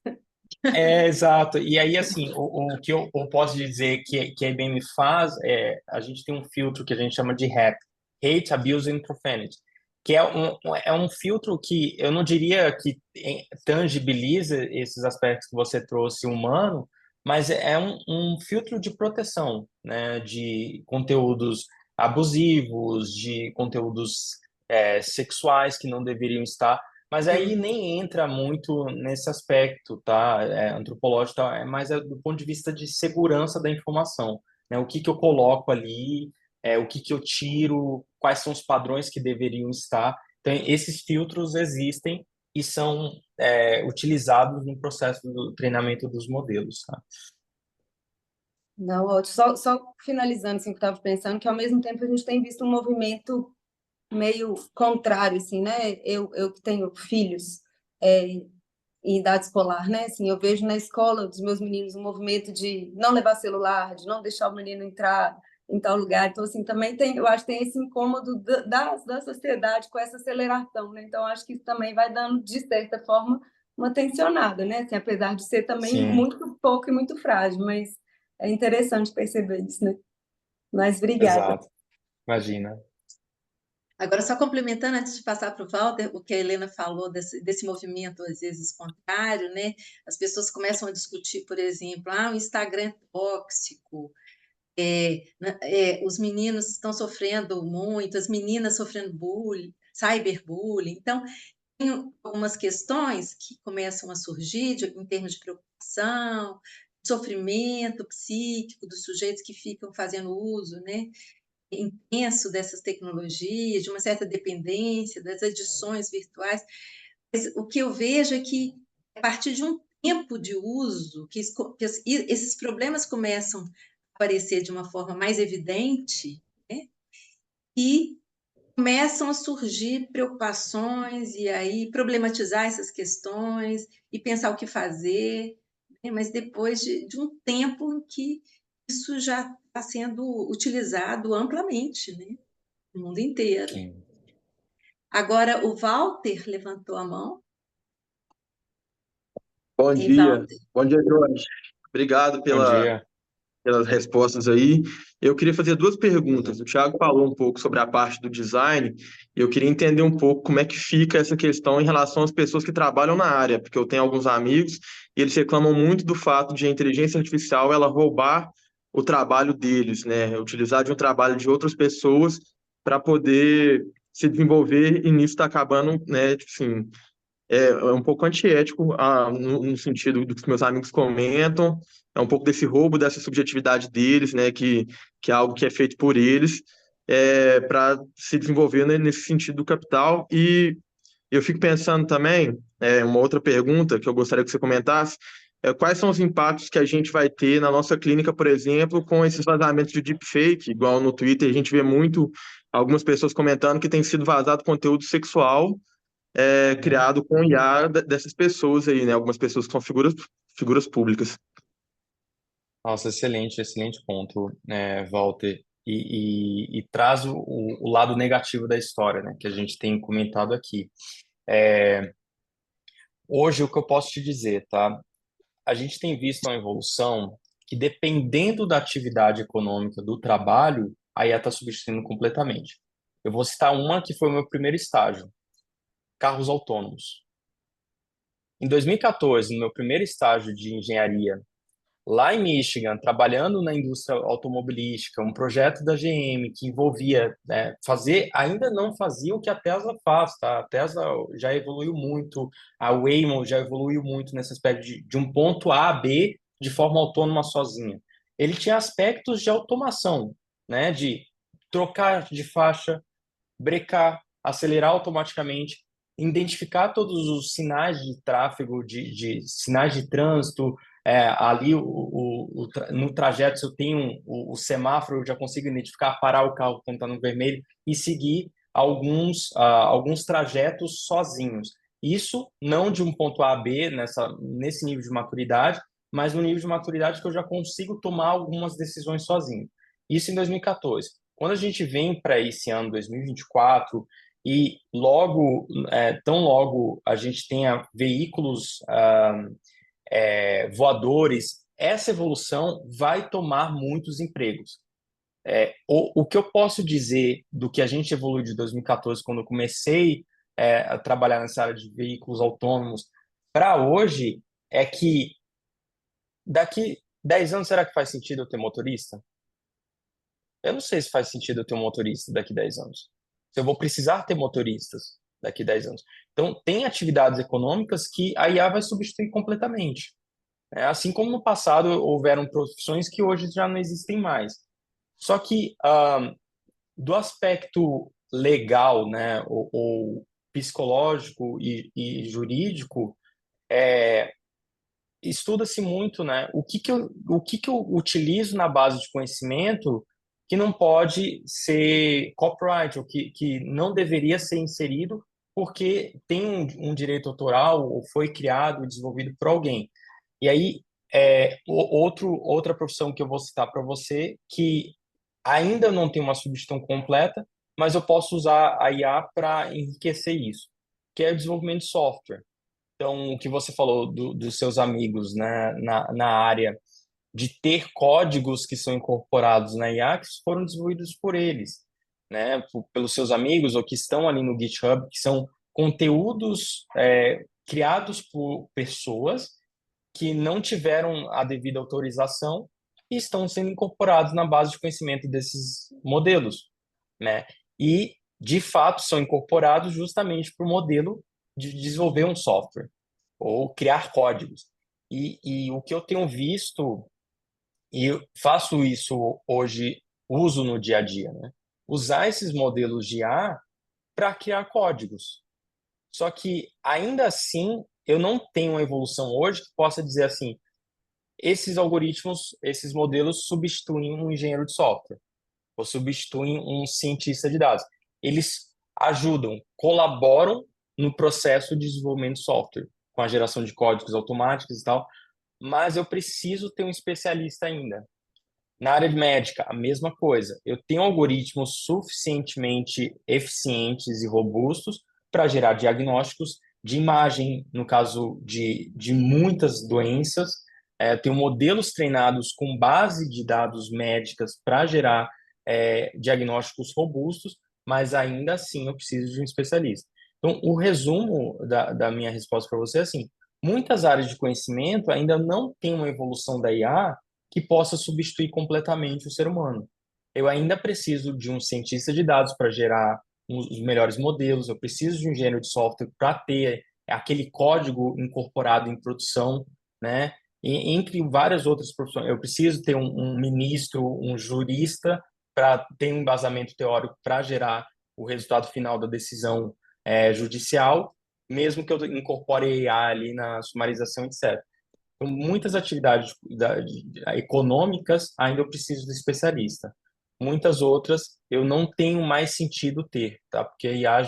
Exato. E aí, assim, o que eu posso dizer que a IBM faz a gente tem um filtro que a gente chama de HAP, Hate, Abuse and Profanity, que é um filtro que eu não diria que tangibiliza esses aspectos que você trouxe humano, mas é um filtro de proteção, né, de conteúdos abusivos, de conteúdos sexuais que não deveriam estar. Mas aí nem entra muito nesse aspecto, tá? Antropológico, tá? Mais do ponto de vista de segurança da informação, né? O que eu coloco ali, o que eu tiro, quais são os padrões que deveriam estar. Então, esses filtros existem e são utilizados no processo do treinamento dos modelos, tá? Não, ótimo. Só finalizando assim, o que eu estava pensando, que ao mesmo tempo a gente tem visto um movimento meio contrário, assim, né? Eu que tenho filhos em idade escolar, né? Assim, eu vejo na escola dos meus meninos um movimento de não levar celular, de não deixar o menino entrar em tal lugar. Então, assim, também eu acho que tem esse incômodo da sociedade com essa aceleração, né? Então, acho que isso também vai dando, de certa forma, uma tensionada, né? Assim, apesar de ser também Sim, muito pouco e muito frágil, mas é interessante perceber isso, né? Mas obrigada. exato. Imagina. Agora, só complementando, antes de passar para o Walter, o que a Helena falou desse movimento, às vezes, contrário, né? As pessoas começam a discutir, por exemplo, o Instagram é tóxico, os meninos estão sofrendo muito, as meninas sofrendo bullying, cyberbullying. Então, tem algumas questões que começam a surgir em termos de preocupação, sofrimento psíquico dos sujeitos que ficam fazendo uso, né, intenso dessas tecnologias, de uma certa dependência das edições virtuais. Mas o que eu vejo é que, a partir de um tempo de uso, que esses problemas começam a aparecer de uma forma mais evidente, né? E começam a surgir preocupações e aí problematizar essas questões e pensar o que fazer, né? Mas depois de um tempo em que isso já está sendo utilizado amplamente, né? No mundo inteiro. Sim. Agora, o Walter levantou a mão. Bom Ei, dia. Walter. Bom dia, Jorge. Obrigado Bom dia. pelas respostas aí. Eu queria fazer duas perguntas. O Thiago falou um pouco sobre a parte do design, e eu queria entender um pouco como é que fica essa questão em relação às pessoas que trabalham na área, porque eu tenho alguns amigos e eles reclamam muito do fato de a inteligência artificial ela roubar o trabalho deles, né? Utilizar de um trabalho de outras pessoas para poder se desenvolver, e nisso está acabando, né? Tipo assim, é um pouco antiético, no sentido do que os meus amigos comentam, é um pouco desse roubo dessa subjetividade deles, né, que é algo que é feito por eles, para se desenvolver, né, nesse sentido do capital. E eu fico pensando também, uma outra pergunta que eu gostaria que você comentasse, quais são os impactos que a gente vai ter na nossa clínica, por exemplo, com esses vazamentos de deepfake, igual no Twitter, a gente vê muito algumas pessoas comentando que tem sido vazado conteúdo sexual criado com IA dessas pessoas aí, né? Algumas pessoas que são figuras públicas. Nossa, excelente, excelente ponto, Walter. E traz o lado negativo da história, né, que a gente tem comentado aqui. Hoje, o que eu posso te dizer, tá? A gente tem visto uma evolução que, dependendo da atividade econômica do trabalho, a IA está substituindo completamente. Eu vou citar uma que foi o meu primeiro estágio: carros autônomos. Em 2014, no meu primeiro estágio de engenharia, lá em Michigan, trabalhando na indústria automobilística, um projeto da GM que envolvia, né, ainda não fazia o que a Tesla faz, tá? A Tesla já evoluiu muito, a Waymo já evoluiu muito nesse aspecto de um ponto A a B de forma autônoma sozinha. Ele tinha aspectos de automação, né, de trocar de faixa, brecar, acelerar automaticamente, identificar todos os sinais de tráfego, de sinais de trânsito, ali no trajeto, se eu tenho o semáforo, eu já consigo identificar, parar o carro quando está no vermelho e seguir alguns trajetos sozinhos. Isso não de um ponto A a B, nesse nível de maturidade, mas no nível de maturidade que eu já consigo tomar algumas decisões sozinho. Isso em 2014. Quando a gente vem para esse ano 2024 e tão logo a gente tenha veículos voadores, essa evolução vai tomar muitos empregos. O que eu posso dizer do que a gente evoluiu de 2014, quando eu comecei a trabalhar nessa área de veículos autônomos, para hoje, é que daqui 10 anos, será que faz sentido eu ter motorista? Eu não sei se faz sentido eu ter um motorista daqui 10 anos. Se eu vou precisar ter motoristas daqui 10 anos. Então, tem atividades econômicas que a IA vai substituir completamente. Assim como no passado houveram profissões que hoje já não existem mais. Só que, do aspecto legal, né, ou psicológico e jurídico, estuda-se muito, né, o que que eu utilizo na base de conhecimento que não pode ser copyright, ou que não deveria ser inserido porque tem um direito autoral ou foi criado e desenvolvido por alguém. E aí, outra profissão que eu vou citar para você, que ainda não tem uma substituição completa, mas eu posso usar a IA para enriquecer isso, que é o desenvolvimento de software. Então, o que você falou dos seus amigos, né, na área de ter códigos que são incorporados na IA que foram desenvolvidos por eles, né, pelos seus amigos ou que estão ali no GitHub, que são conteúdos criados por pessoas que não tiveram a devida autorização e estão sendo incorporados na base de conhecimento desses modelos, né? E, de fato, são incorporados justamente para o modelo de desenvolver um software ou criar códigos. E o que eu tenho visto, e eu faço isso hoje, uso no dia a dia, né? Usar esses modelos de IA para criar códigos. Só que, ainda assim, eu não tenho uma evolução hoje que possa dizer assim, esses algoritmos, esses modelos substituem um engenheiro de software ou substituem um cientista de dados. Eles ajudam, colaboram no processo de desenvolvimento de software, com a geração de códigos automáticos e tal, mas eu preciso ter um especialista ainda. Na área de médica, a mesma coisa. Eu tenho algoritmos suficientemente eficientes e robustos para gerar diagnósticos de imagem, no caso de muitas doenças. Tenho modelos treinados com base de dados médicas para gerar diagnósticos robustos, mas ainda assim eu preciso de um especialista. Então, o resumo da minha resposta para você é assim, muitas áreas de conhecimento ainda não têm uma evolução da IA que possa substituir completamente o ser humano. Eu ainda preciso de um cientista de dados para gerar os melhores modelos, eu preciso de um engenheiro de software para ter aquele código incorporado em produção, né? E, entre várias outras profissões. Eu preciso ter um ministro, um jurista, para ter um embasamento teórico para gerar o resultado final da decisão judicial, mesmo que eu incorpore AI ali na sumarização, etc. Então, muitas atividades econômicas ainda eu preciso de especialista. Muitas outras eu não tenho mais sentido ter, tá? Porque a IA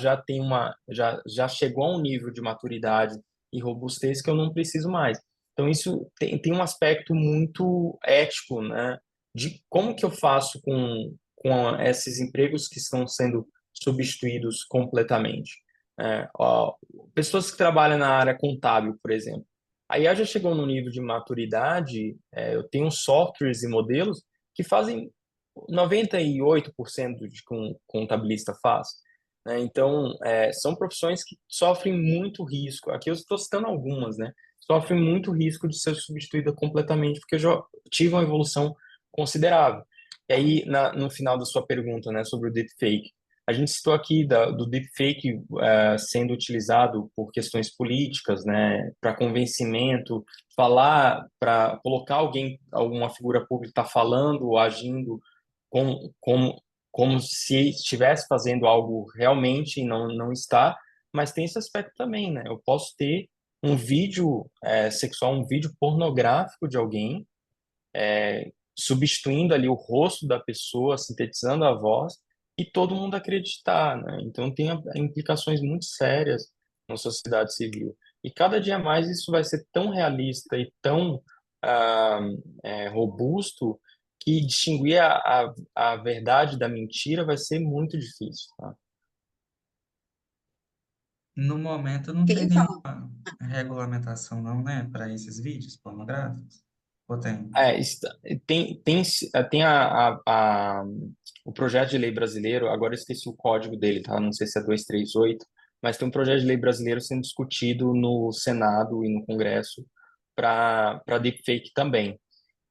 já chegou a um nível de maturidade e robustez que eu não preciso mais. Então, isso tem um aspecto muito ético, né? De como que eu faço com esses empregos que estão sendo substituídos completamente. Ó, pessoas que trabalham na área contábil, por exemplo. A IA já chegou num nível de maturidade, eu tenho softwares e modelos que fazem 98% de que um contabilista faz, né? Então, são profissões que sofrem muito risco. Aqui eu estou citando algumas, né? Sofrem muito risco de ser substituída completamente, porque eu já tive uma evolução considerável. E aí, no final da sua pergunta, né, sobre o deepfake, a gente citou aqui do deepfake sendo utilizado por questões políticas, né, para convencimento, para colocar alguma figura pública está falando ou agindo como, como, como se estivesse fazendo algo realmente e não está, mas tem esse aspecto também, né? Eu posso ter um vídeo sexual, um vídeo pornográfico de alguém, substituindo ali o rosto da pessoa, sintetizando a voz, e todo mundo acreditar, né? Então tem implicações muito sérias na sociedade civil. E cada dia mais isso vai ser tão realista e tão ah, robusto que distinguir a verdade da mentira vai ser muito difícil, tá? No momento não tem Então, nenhuma regulamentação não, né, para esses vídeos pornográficos? Ou tem? Tem o projeto de lei brasileiro, agora eu esqueci o código dele, tá? Não sei se é 238, mas tem um projeto de lei brasileiro sendo discutido no Senado e no Congresso para deepfake também.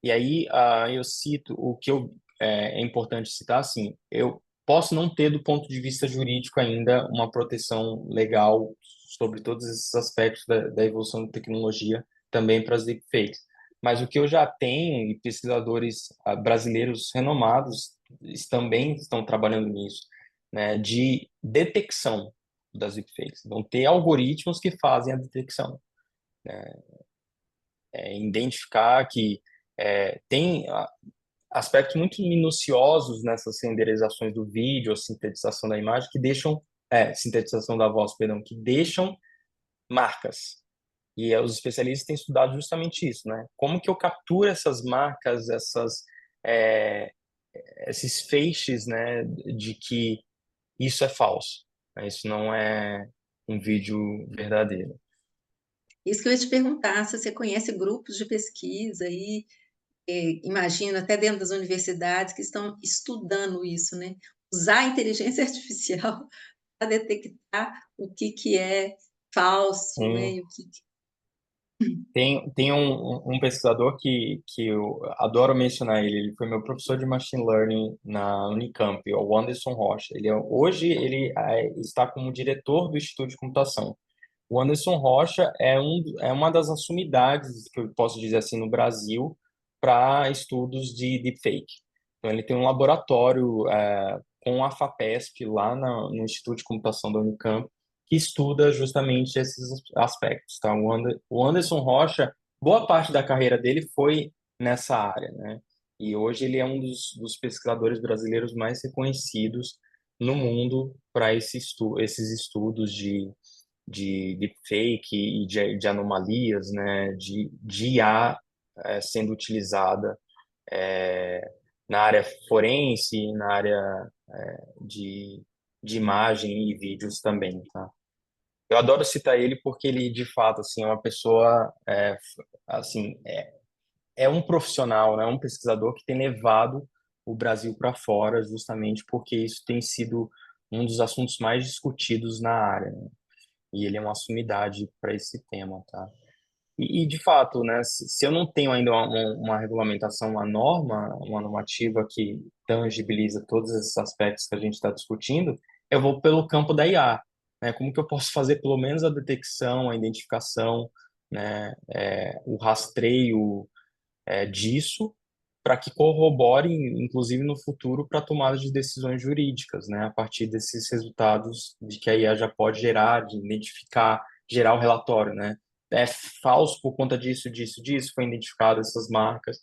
E aí eu cito o que é importante citar, assim, eu posso não ter do ponto de vista jurídico ainda uma proteção legal sobre todos esses aspectos da evolução da tecnologia também para as deepfakes. Mas o que eu já tenho, e pesquisadores brasileiros renomados também estão trabalhando nisso, né, de detecção das deepfakes. Vão ter algoritmos que fazem a detecção, né, identificar que tem aspectos muito minuciosos nessas renderizações do vídeo, ou sintetização da imagem, que deixam, sintetização da voz, perdão, que deixam marcas. E os especialistas têm estudado justamente isso, né? Como que eu capturo essas marcas, é, esses feixes, né, de que isso é falso, né? Isso não é um vídeo verdadeiro. isso que eu ia te perguntar, se você conhece grupos de pesquisa aí, imagino até dentro das universidades que estão estudando isso, né? Usar a inteligência artificial para detectar o que é falso, né? E o que Tem um pesquisador que eu adoro mencionar ele foi meu professor de Machine Learning na Unicamp, o Anderson Rocha. Hoje ele está como diretor do Instituto de Computação. O Anderson Rocha é uma das sumidades, que eu posso dizer assim, no Brasil, para estudos de deepfake. Então, ele tem um laboratório com a FAPESP, lá no Instituto de Computação da Unicamp, que estuda justamente esses aspectos. Tá? O Anderson Rocha, boa parte da carreira dele foi nessa área, né? E hoje ele é um dos pesquisadores brasileiros mais reconhecidos no mundo para esses estudos de deepfake e de anomalias, né, de IA sendo utilizada na área forense, na área de imagem e vídeos também, tá? Eu adoro citar ele porque ele, de fato, assim, é uma pessoa, assim, é um profissional, né, um pesquisador que tem levado o Brasil para fora justamente porque isso tem sido um dos assuntos mais discutidos na área, né? E ele é uma sumidade para esse tema, tá? De fato, né, se eu não tenho ainda uma regulamentação, uma normativa que tangibiliza todos esses aspectos que a gente está discutindo, eu vou pelo campo da IA, né? Como que eu posso fazer pelo menos a detecção, a identificação, né, o rastreio disso, para que corrobore, inclusive no futuro, para tomada de decisões jurídicas, né, a partir desses resultados de que a IA já pode gerar, de identificar, gerar o relatório, né? é falso por conta disso, disso, disso, foi identificado essas marcas.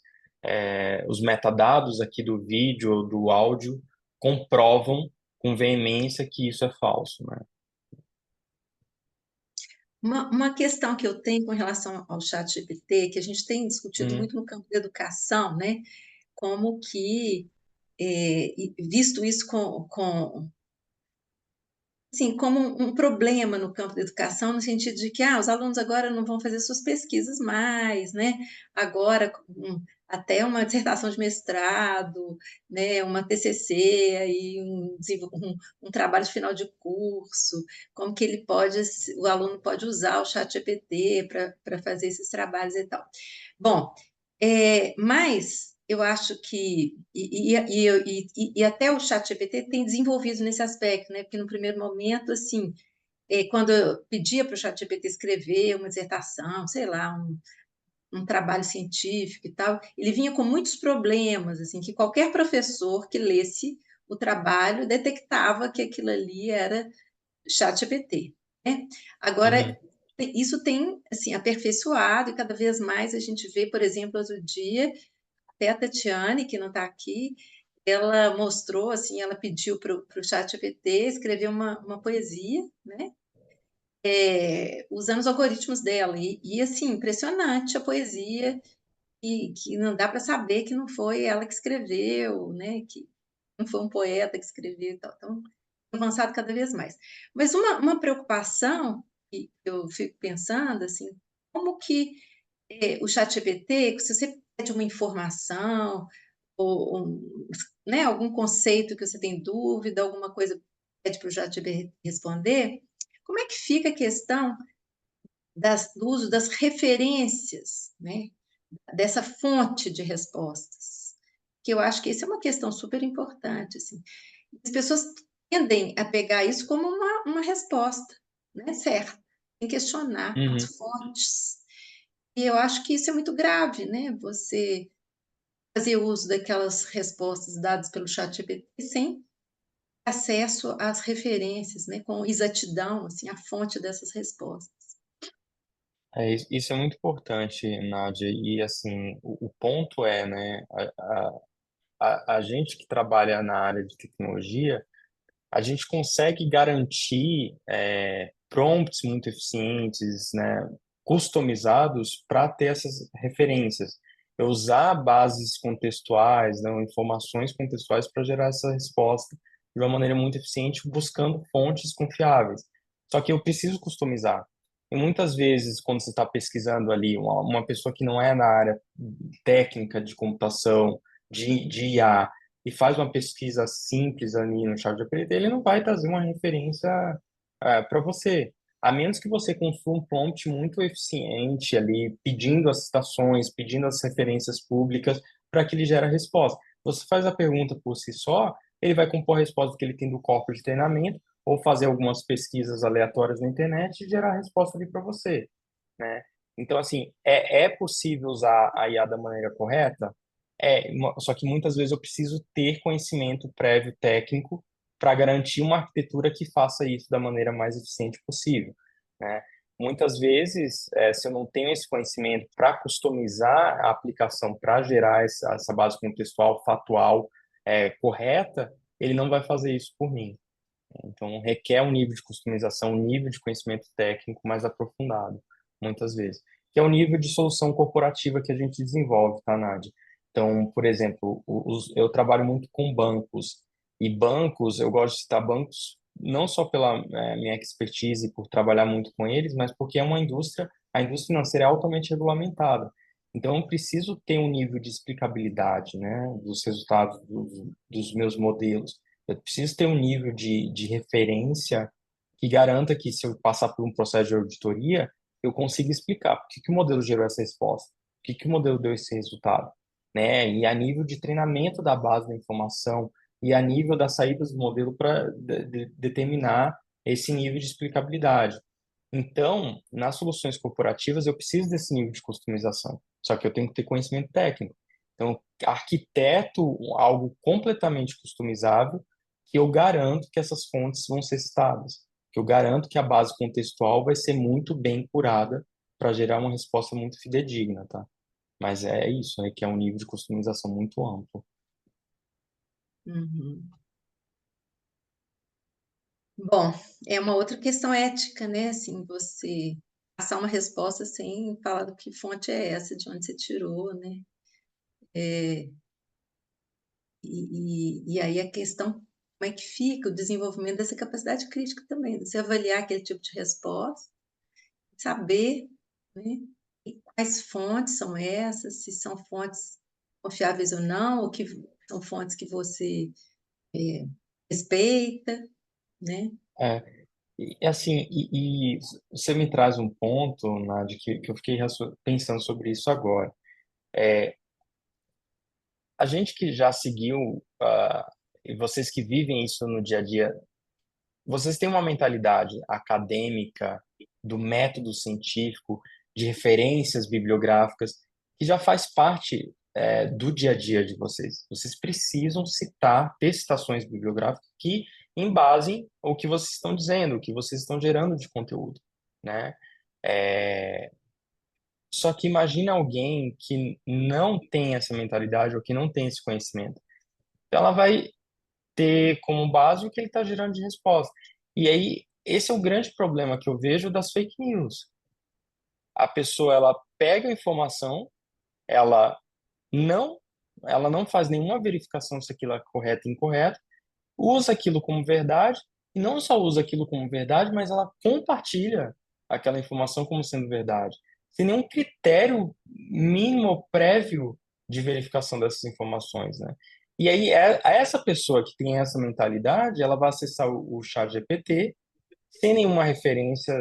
Os metadados aqui do vídeo ou do áudio comprovam com veemência que isso é falso, né? Uma questão que eu tenho com relação ao chat GPT, que a gente tem discutido muito no campo da educação, né? Como que, visto isso assim, como um problema no campo da educação, no sentido de que os alunos agora não vão fazer suas pesquisas mais, né? Agora, até uma dissertação de mestrado, né? Uma TCC, aí um trabalho de final de curso, como que o aluno pode usar o chat GPT para fazer esses trabalhos e tal. Bom, mas eu acho que, e até o ChatGPT tem desenvolvido nesse aspecto, né? Porque no primeiro momento, assim, quando eu pedia para o ChatGPT escrever uma dissertação, sei lá, um trabalho científico e tal, ele vinha com muitos problemas, assim, que qualquer professor que lesse o trabalho detectava que aquilo ali era ChatGPT, né? Agora, isso tem, assim, aperfeiçoado e cada vez mais a gente vê, por exemplo, outro dia, até a Tatiane, que não está aqui, ela mostrou, assim, ela pediu para o ChatGPT escrever uma poesia, né? Usando os algoritmos dela. Assim, impressionante a poesia, que não dá para saber que não foi ela que escreveu, né? Que não foi um poeta que escreveu e tal. Então, avançado cada vez mais. Mas uma preocupação que eu fico pensando, assim, como que o ChatGPT, se você pede uma informação, ou né, algum conceito que você tem dúvida, alguma coisa que pede para o ChatGPT responder, como é que fica a questão do uso das referências, né, dessa fonte de respostas? Que eu acho que isso é uma questão super importante, assim. As pessoas tendem a pegar isso como uma resposta, né, certa, sem questionar as fontes. E eu acho que isso é muito grave, né? Você fazer uso daquelas respostas dadas pelo ChatGPT sem acesso às referências, né? Com exatidão, assim, a fonte dessas respostas. Isso é muito importante, Nádia, e assim, o ponto é, né, a gente que trabalha na área de tecnologia, a gente consegue garantir prompts muito eficientes, né, customizados para ter essas referências. Eu usar bases contextuais, né, informações contextuais para gerar essa resposta de uma maneira muito eficiente, buscando fontes confiáveis. Só que eu preciso customizar. E muitas vezes, quando você está pesquisando ali, uma pessoa que não é na área técnica de computação, de IA, e faz uma pesquisa simples ali no ChatGPT, ele não vai trazer uma referência para você. A menos que você construa um prompt muito eficiente ali, pedindo as citações, pedindo as referências públicas, para que ele gere a resposta. Você faz a pergunta por si só, ele vai compor a resposta que ele tem do corpo de treinamento, ou fazer algumas pesquisas aleatórias na internet e gerar a resposta ali para você, né? Então, assim, é possível usar a IA da maneira correta? Só que muitas vezes eu preciso ter conhecimento prévio técnico para garantir uma arquitetura que faça isso da maneira mais eficiente possível, né? Muitas vezes, se eu não tenho esse conhecimento para customizar a aplicação, para gerar essa base contextual, factual, correta, ele não vai fazer isso por mim. Então, requer um nível de customização, um nível de conhecimento técnico mais aprofundado, muitas vezes. Que é o nível de solução corporativa que a gente desenvolve, tá, Nádia? Então, por exemplo, eu trabalho muito com bancos. E bancos, eu gosto de citar bancos não só pela minha expertise, por trabalhar muito com eles, mas porque é uma indústria, a indústria financeira é altamente regulamentada. Então, eu preciso ter um nível de explicabilidade, né, dos resultados dos meus modelos. Eu preciso ter um nível de referência que garanta que, se eu passar por um processo de auditoria, eu consiga explicar por que o modelo gerou essa resposta, por que o modelo deu esse resultado, né? E a nível de treinamento da base da informação e a nível das saídas do modelo para determinar esse nível de explicabilidade. Então, nas soluções corporativas, eu preciso desse nível de customização, só que eu tenho que ter conhecimento técnico. Então, arquiteto algo completamente customizável que eu garanto que essas fontes vão ser citadas, que eu garanto que a base contextual vai ser muito bem curada para gerar uma resposta muito fidedigna, tá? Mas é isso, é que é um nível de customização muito amplo. Uhum. Bom, é uma outra questão ética, né? Assim, você passar uma resposta sem falar do que fonte é essa, de onde você tirou, né? É, e aí a questão, como é que fica o desenvolvimento dessa capacidade crítica também, de você avaliar aquele tipo de resposta, saber, né? E quais fontes são essas, se são fontes confiáveis ou não, ou que são fontes que você respeita, né? É, e assim, você me traz um ponto, Nádia, que eu fiquei pensando sobre isso agora. A gente que já seguiu, e vocês que vivem isso no dia a dia, vocês têm uma mentalidade acadêmica, do método científico, de referências bibliográficas, que já faz parte, do dia a dia de vocês. Vocês precisam citar, ter citações bibliográficas que embasem o que vocês estão dizendo, o que vocês estão gerando de conteúdo, né? É, Só que imagina alguém que não tem essa mentalidade ou que não tem esse conhecimento. Então, ela vai ter como base o que ele está gerando de resposta. E aí, esse é o grande problema que eu vejo das fake news. A pessoa, ela pega a informação, ela não, ela não faz nenhuma verificação se aquilo é correto ou incorreto, usa aquilo como verdade, e não só usa aquilo como verdade, mas ela compartilha aquela informação como sendo verdade, sem nenhum critério mínimo ou prévio de verificação dessas informações, né? E aí, essa pessoa que tem essa mentalidade, ela vai acessar o chat GPT sem nenhuma referência,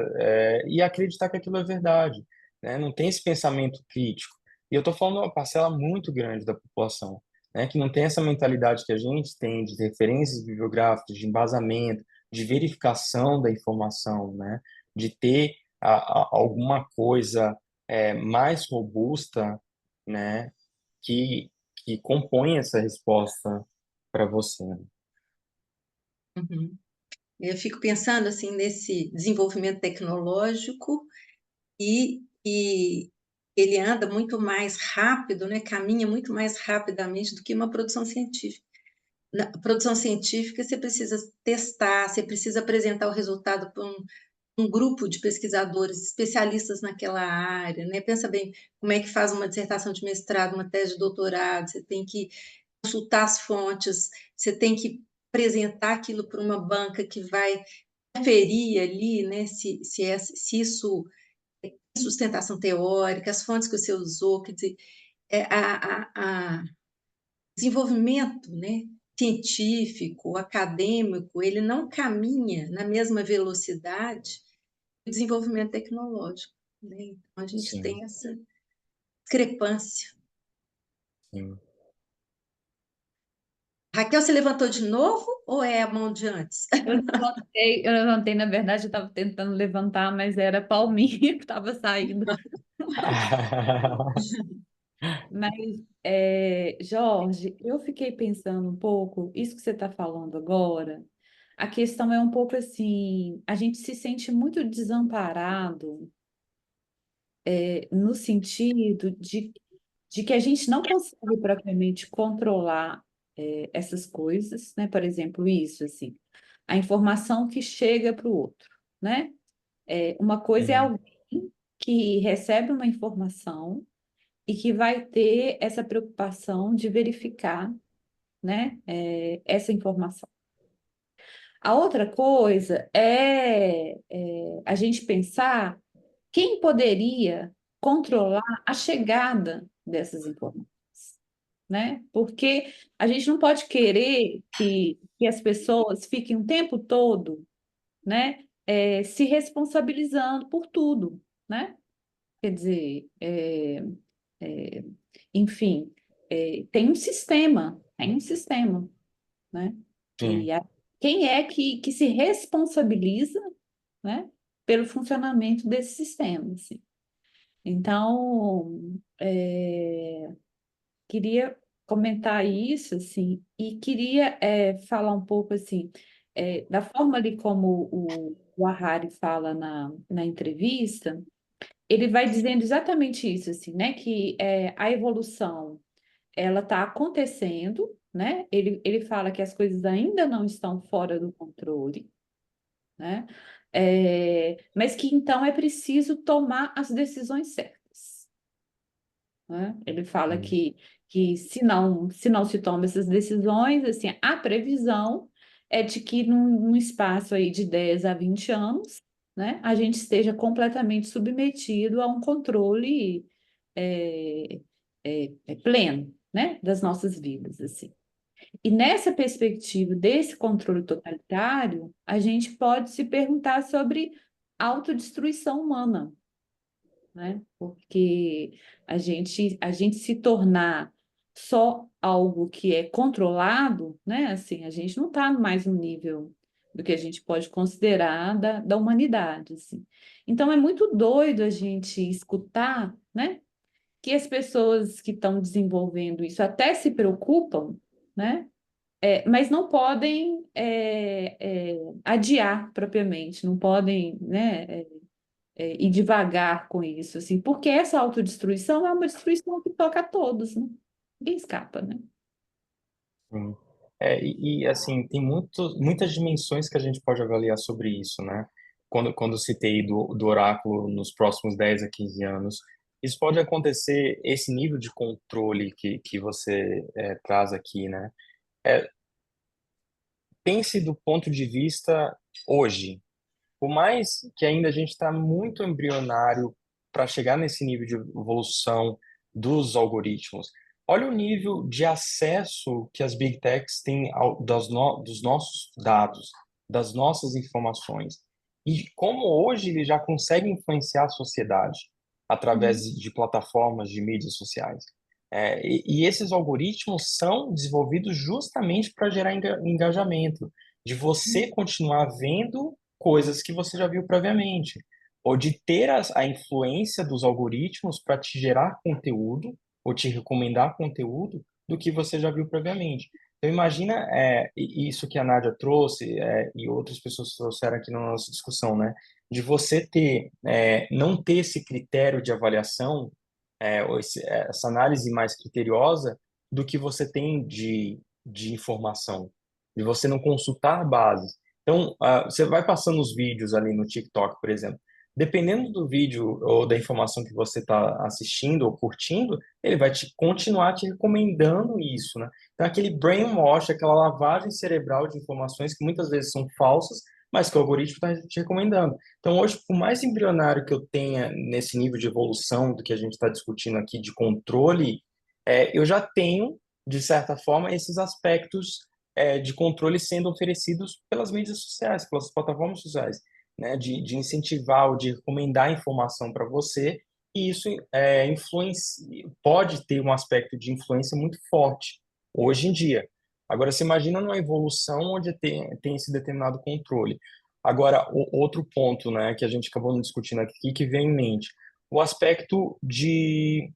e acreditar que aquilo é verdade, né? Não tem esse pensamento crítico. E eu estou falando de uma parcela muito grande da população, né? Que não tem essa mentalidade que a gente tem de referências bibliográficas, de embasamento, de verificação da informação, né? De ter alguma coisa mais robusta, né? Que, que compõe essa resposta para você, né? Uhum. Eu fico pensando assim nesse desenvolvimento tecnológico e ele anda muito mais rápido, né? Caminha muito mais rapidamente do que uma produção científica. Na produção científica, você precisa testar, você precisa apresentar o resultado para um grupo de pesquisadores especialistas naquela área, né? Pensa bem, como é que faz uma dissertação de mestrado, uma tese de doutorado, você tem que consultar as fontes, você tem que apresentar aquilo para uma banca que vai conferir ali, né, se isso tem sustentação teórica, as fontes que você usou, quer dizer, a desenvolvimento, né, científico, acadêmico, ele não caminha na mesma velocidade do desenvolvimento tecnológico, né? Então, a gente Sim, tem essa discrepância. sim. Raquel, você levantou de novo ou é a mão de antes? Eu levantei, na verdade, eu estava tentando levantar, mas era a palminha que estava saindo. Mas, Jorge, eu fiquei pensando um pouco, isso que você está falando agora, a questão é um pouco assim, a gente se sente muito desamparado, no sentido de que a gente não consegue propriamente controlar, essas coisas, né? Por exemplo, isso, assim, a informação que chega para o outro, né? Uma coisa é Uhum. alguém que recebe uma informação e que vai ter essa preocupação de verificar, né, essa informação. A outra coisa é a gente pensar quem poderia controlar a chegada dessas informações, né? Porque a gente não pode querer que as pessoas fiquem o tempo todo, né, se responsabilizando por tudo, né? Quer dizer, é, enfim, tem um sistema, né? Sim, Quem é que se responsabiliza, né, pelo funcionamento desse sistema, assim. Então, queria comentar isso, assim, e queria falar um pouco, assim, da forma ali como o Harari fala na entrevista, ele vai dizendo exatamente isso, assim, né? Que a evolução ela está acontecendo, né? Ele fala que as coisas ainda não estão fora do controle, né? Mas que então é preciso tomar as decisões certas, né? Ele fala Hum. que se não se toma essas decisões, assim, a previsão é de que num espaço aí de 10 a 20 anos, né, a gente esteja completamente submetido a um controle é, pleno, né, das nossas vidas, assim. E nessa perspectiva desse controle totalitário, a gente pode se perguntar sobre autodestruição humana, né? Porque a gente se tornar só algo que é controlado, né? Assim, a gente não está mais no nível do que a gente pode considerar da humanidade, assim. Então é muito doido a gente escutar, né? Que as pessoas que estão desenvolvendo isso até se preocupam, né? Mas não podem adiar propriamente, não podem, né, ir devagar com isso, assim, porque essa autodestruição é uma destruição que toca a todos, né? Ninguém escapa, né? Sim. Assim, tem muitas dimensões que a gente pode avaliar sobre isso, né? Quando eu citei do oráculo nos próximos 10 a 15 anos, isso pode acontecer, esse nível de controle que você traz aqui, né? É, pense do ponto de vista hoje. Por mais que ainda a gente está muito embrionário para chegar nesse nível de evolução dos algoritmos, olha o nível de acesso que as Big Techs têm dos nossos dados, das nossas informações. E como hoje eles já conseguem influenciar a sociedade através Uhum. de plataformas de mídias sociais. E esses algoritmos são desenvolvidos justamente para gerar engajamento, de você continuar vendo coisas que você já viu previamente, ou de ter a influência dos algoritmos para te gerar conteúdo ou te recomendar conteúdo do que você já viu previamente. Então imagina isso que a Nádia trouxe e outras pessoas trouxeram aqui na nossa discussão, né? De você não ter esse critério de avaliação, ou essa análise mais criteriosa do que você tem de informação, de você não consultar bases. Então, você vai passando os vídeos ali no TikTok, por exemplo. Dependendo do vídeo ou da informação que você está assistindo ou curtindo, ele vai continuar te recomendando isso, né? Então, aquele brainwash, aquela lavagem cerebral de informações que muitas vezes são falsas, mas que o algoritmo está te recomendando. Então, hoje, por mais embrionário que eu tenha nesse nível de evolução do que a gente está discutindo aqui de controle, eu já tenho, de certa forma, esses aspectos de controle sendo oferecidos pelas mídias sociais, pelas plataformas sociais, né, de incentivar ou de recomendar informação para você, e isso pode ter um aspecto de influência muito forte hoje em dia. Agora, você imagina numa evolução onde tem esse determinado controle. Agora, o outro ponto, né, que a gente acabou discutindo aqui, que vem em mente, o aspecto de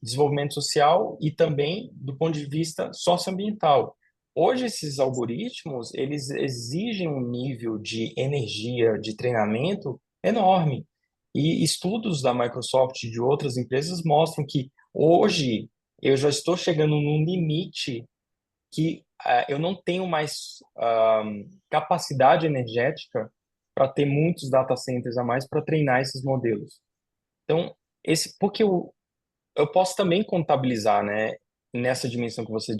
desenvolvimento social e também do ponto de vista socioambiental. Hoje, esses algoritmos, eles exigem um nível de energia, de treinamento enorme. E estudos da Microsoft e de outras empresas mostram que hoje eu já estou chegando num limite que eu não tenho mais capacidade energética para ter muitos data centers a mais para treinar esses modelos. Então, porque eu posso também contabilizar, né, nessa dimensão que você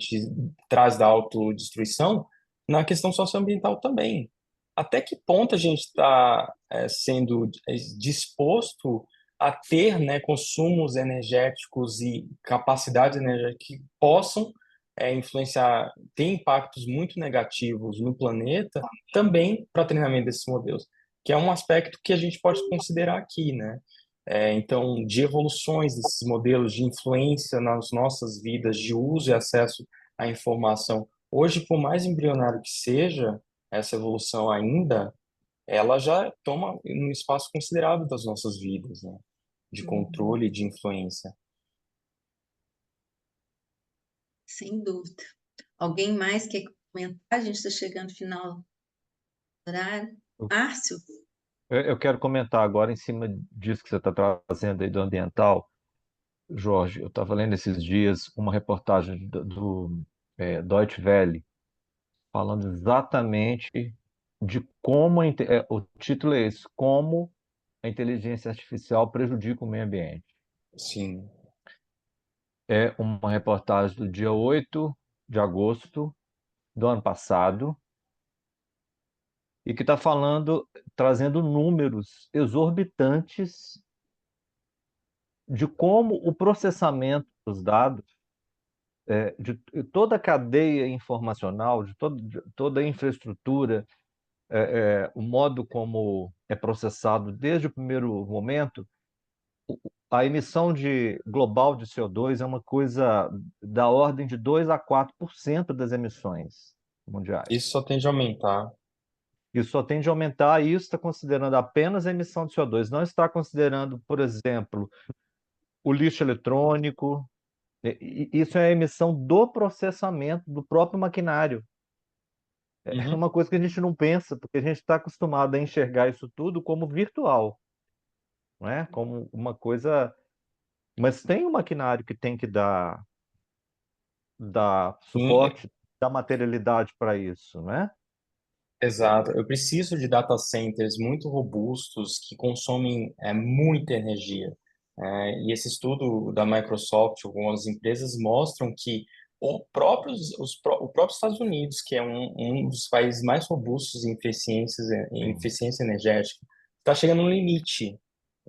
traz da autodestruição, na questão socioambiental também. Até que ponto a gente está sendo disposto a ter, né, consumos energéticos e capacidades energéticas que possam influenciar, ter impactos muito negativos no planeta, também para treinamento desses modelos, que é um aspecto que a gente pode considerar aqui, né? Então, de evoluções desses modelos de influência nas nossas vidas, de uso e acesso à informação. Hoje, por mais embrionário que seja essa evolução ainda, ela já toma um espaço considerável das nossas vidas, né? De Uhum. controle e de influência. Sem dúvida. Alguém mais quer comentar? A gente está chegando no final do horário. Márcio? Eu quero comentar agora em cima disso que você está trazendo aí do ambiental. Jorge, eu estava lendo esses dias uma reportagem Deutsche Welle falando exatamente de como o título é esse, como a inteligência artificial prejudica o meio ambiente. Sim. É uma reportagem do dia 8 de agosto do ano passado e que está falando, trazendo números exorbitantes de como o processamento dos dados, de toda a cadeia informacional, de toda a infraestrutura, o modo como é processado desde o primeiro momento, a emissão global de CO2 é uma coisa da ordem de 2 a 4% das emissões mundiais. Isso só tende a aumentar. Isso só tende a aumentar, e isso está considerando apenas a emissão de CO2, não está considerando, por exemplo, o lixo eletrônico. Isso é a emissão do processamento do próprio maquinário. É Uhum. uma coisa que a gente não pensa, porque a gente está acostumado a enxergar isso tudo como virtual, não é? Como uma coisa. Mas tem um maquinário que tem que dar Sim, suporte, dar materialidade para isso, né? exato. Eu preciso de data centers muito robustos que consomem muita energia. E esse estudo da Microsoft, algumas empresas mostram que o próprio Estados Unidos, que é um dos países mais robustos em Sim. eficiência energética, está chegando no limite.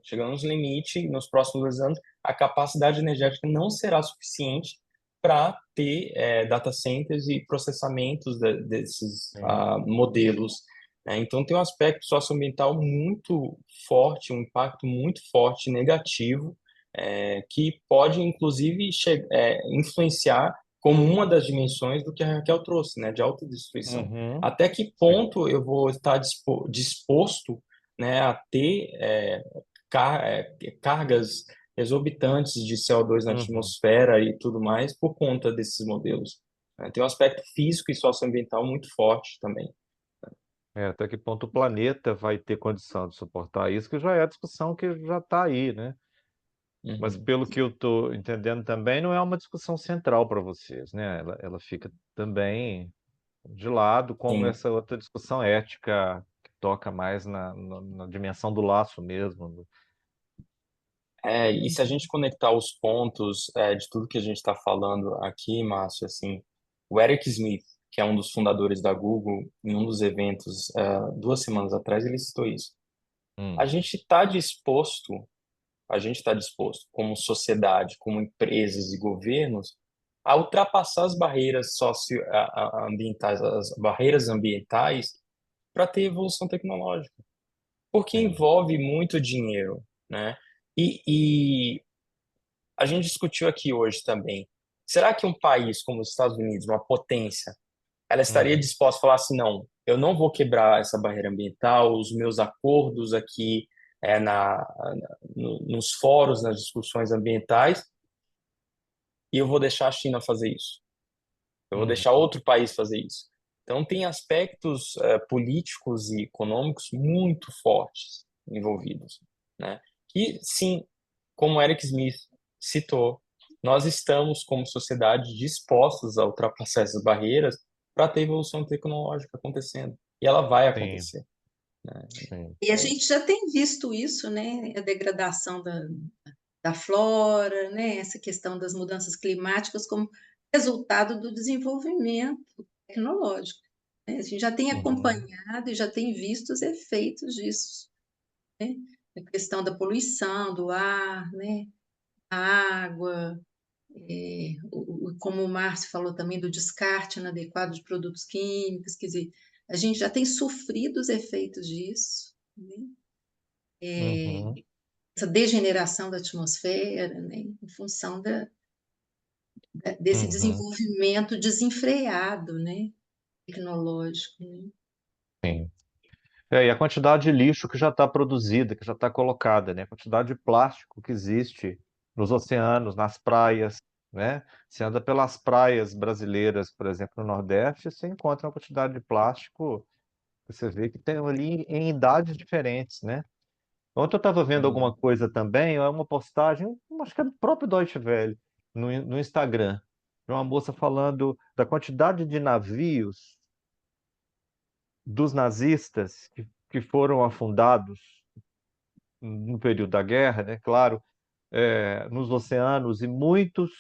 Chegando no limite, nos próximos 2 anos, a capacidade energética não será suficiente para ter data centers e processamentos desses Sim. modelos, né? Então, tem um aspecto socioambiental muito forte, um impacto muito forte, negativo, que pode, inclusive, influenciar como uma das dimensões do que a Raquel trouxe, né, de autodestruição. Uhum. Até que Sim. ponto eu vou estar disposto, né, a ter cargas exorbitantes de CO2 na Uhum. atmosfera e tudo mais por conta desses modelos. Tem um aspecto físico e socioambiental muito forte também. Até que ponto o planeta vai ter condição de suportar isso, que já é a discussão que já está aí, né? Mas Uhum. pelo que eu estou entendendo também, não é uma discussão central para vocês, né? Ela fica também de lado, como Sim. essa outra discussão ética que toca mais na dimensão do laço mesmo. E se a gente conectar os pontos de tudo que a gente está falando aqui, Márcio, assim, o Eric Smith, que é um dos fundadores da Google, em um dos eventos 2 semanas atrás, ele citou isso. A Hum. gente está disposto a gente está disposto, como sociedade, como empresas e governos, a ultrapassar as barreiras socioambientais, as barreiras ambientais, para ter evolução tecnológica, porque Sim. envolve muito dinheiro, né? E a gente discutiu aqui hoje também. Será que um país como os Estados Unidos, uma potência, ela estaria Uhum. disposta a falar assim, não, eu não vou quebrar essa barreira ambiental, os meus acordos aqui nos fóruns, nas discussões ambientais, e eu vou deixar a China fazer isso. Eu vou deixar Uhum. outro país fazer isso. Então, tem aspectos políticos e econômicos muito fortes envolvidos, né? Que, sim, como Eric Smith citou, nós estamos, como sociedade, dispostos a ultrapassar essas barreiras para ter evolução tecnológica acontecendo. E ela vai Sim. acontecer, né? Sim. E a gente já tem visto isso, né? A degradação da flora, né? Essa questão das mudanças climáticas como resultado do desenvolvimento tecnológico, né? A gente já tem Uhum. acompanhado e já tem visto os efeitos disso, né? A questão da poluição do ar, né? A água, como o Márcio falou também do descarte inadequado de produtos químicos, quer dizer, a gente já tem sofrido os efeitos disso, né? Uhum. Essa degeneração da atmosfera, né? Em função desse Uhum. desenvolvimento desenfreado, né? Tecnológico, né? Sim. E a quantidade de lixo que já está produzida, que já está colocada, né? A quantidade de plástico que existe nos oceanos, nas praias, né? Você anda pelas praias brasileiras, por exemplo, no Nordeste, você encontra uma quantidade de plástico Você vê que tem ali em idades diferentes, né? Ontem eu estava vendo alguma coisa também, é uma postagem, acho que é do próprio Deutsche Welle, no Instagram, de uma moça falando da quantidade de navios dos nazistas que foram afundados no período da guerra, né? Claro, nos oceanos e muitos